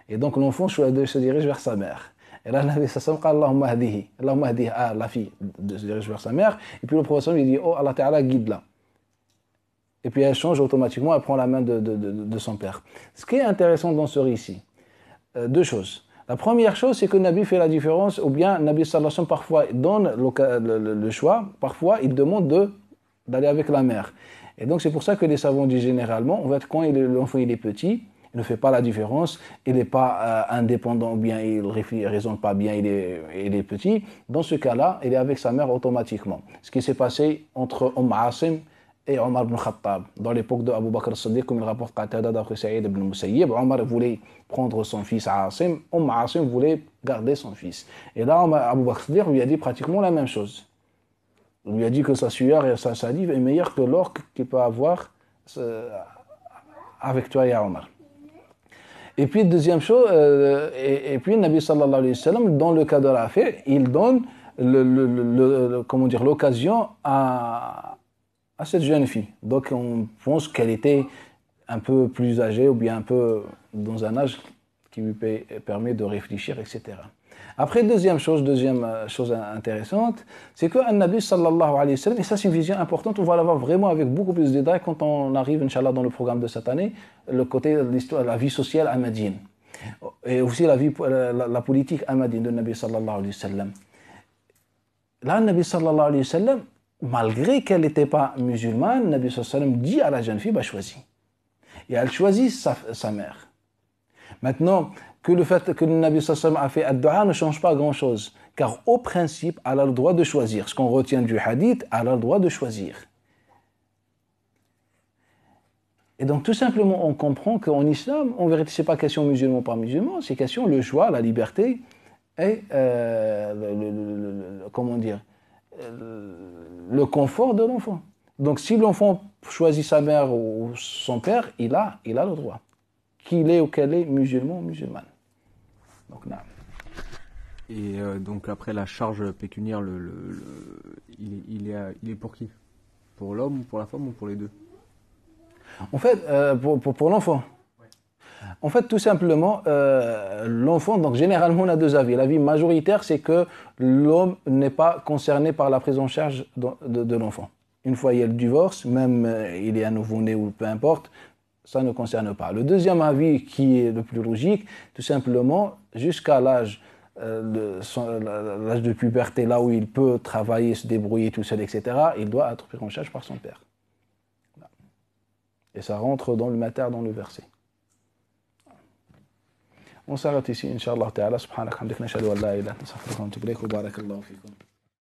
Et donc l'enfant se dirige vers sa mère. Et là, le Nabi sallallahu alayhi wa sallam dit, Allahumma hadihi, la fille se dirige vers sa mère. Et puis le prophète lui dit, oh Allah Ta'ala, guide-la. Et puis elle change automatiquement, elle prend la main de son père. Ce qui est intéressant dans ce récit, deux choses. La première chose, c'est que le Nabi fait la différence, ou bien le Nabi sallallahu alayhi wa sallam parfois donne le choix, parfois il demande d'aller avec la mère. Et donc c'est pour ça que les savants disent généralement, en fait, quand l'enfant il est petit, il ne fait pas la différence, il n'est pas indépendant, ou bien il ne raisonne pas bien, il est petit. Dans ce cas-là, il est avec sa mère automatiquement. Ce qui s'est passé entre Asim et Omar ibn Khattab, dans l'époque de Abu Bakr as-Siddiq, comme il rapporte Qatada d'après Saïd ibn Musayyib, Omar voulait prendre son fils Asim, Asim voulait garder son fils. Et là, Abu Bakr as-Siddiq lui a dit pratiquement la même chose. Il lui a dit que sa sueur et sa salive est meilleure que l'or qu'il peut avoir avec toi, ya Omar. Et puis, deuxième chose, et puis, le Nabi sallallahu alayhi wa sallam, dans le cas de l'affaire, il donne l'occasion à cette jeune fille. Donc, on pense qu'elle était un peu plus âgée ou bien un peu dans un âge qui lui permet de réfléchir, etc. Après, deuxième chose intéressante, c'est que le Nabi sallallahu alayhi wa sallam, et ça c'est une vision importante, on va l'avoir vraiment avec beaucoup plus de détails quand on arrive, Inch'Allah, dans le programme de cette année, le côté de l'histoire, la vie sociale ahmadienne. Et aussi la politique ahmadienne de Nabi sallallahu alayhi wa sallam. Là, le Nabi sallallahu alayhi wa sallam, malgré qu'elle n'était pas musulmane, le Nabi sallallahu alayhi wa sallam dit à la jeune fille, choisis. Et elle choisit sa mère. Maintenant, que le fait que le Nabi sallallahu alayhi wa sallam a fait ad-du'a ne change pas grand-chose. Car au principe, elle a le droit de choisir. Ce qu'on retient du hadith, elle a le droit de choisir. Et donc tout simplement, on comprend qu'en islam, en vérité, ce n'est pas question musulman par musulman, c'est question le choix, la liberté et le confort de l'enfant. Donc si l'enfant choisit sa mère ou son père, il a le droit. Qu'il est ou qu'elle est musulman ou musulmane. Donc, non. Et donc après la charge pécuniaire, il est pour qui? Pour l'homme ou pour la femme ou pour les deux? En fait, pour l'enfant. Ouais. En fait, tout simplement, l'enfant, donc généralement on a deux avis. L'avis majoritaire, c'est que l'homme n'est pas concerné par la prise en charge de l'enfant. Une fois il y a le divorce, même il est un nouveau-né ou peu importe, ça ne concerne pas. Le deuxième avis, qui est le plus logique, tout simplement, jusqu'à l'âge de puberté, là où il peut travailler, se débrouiller tout seul, etc., il doit être pris en charge par son père. Et ça rentre dans le mater, dans le verset. On s'arrête ici, Inch'Allah Ta'ala. Subhanak hamdik, nashhadu an la ilaha illa anta, astaghfiruka wa atubu ilayk, wa barakallahu fikum.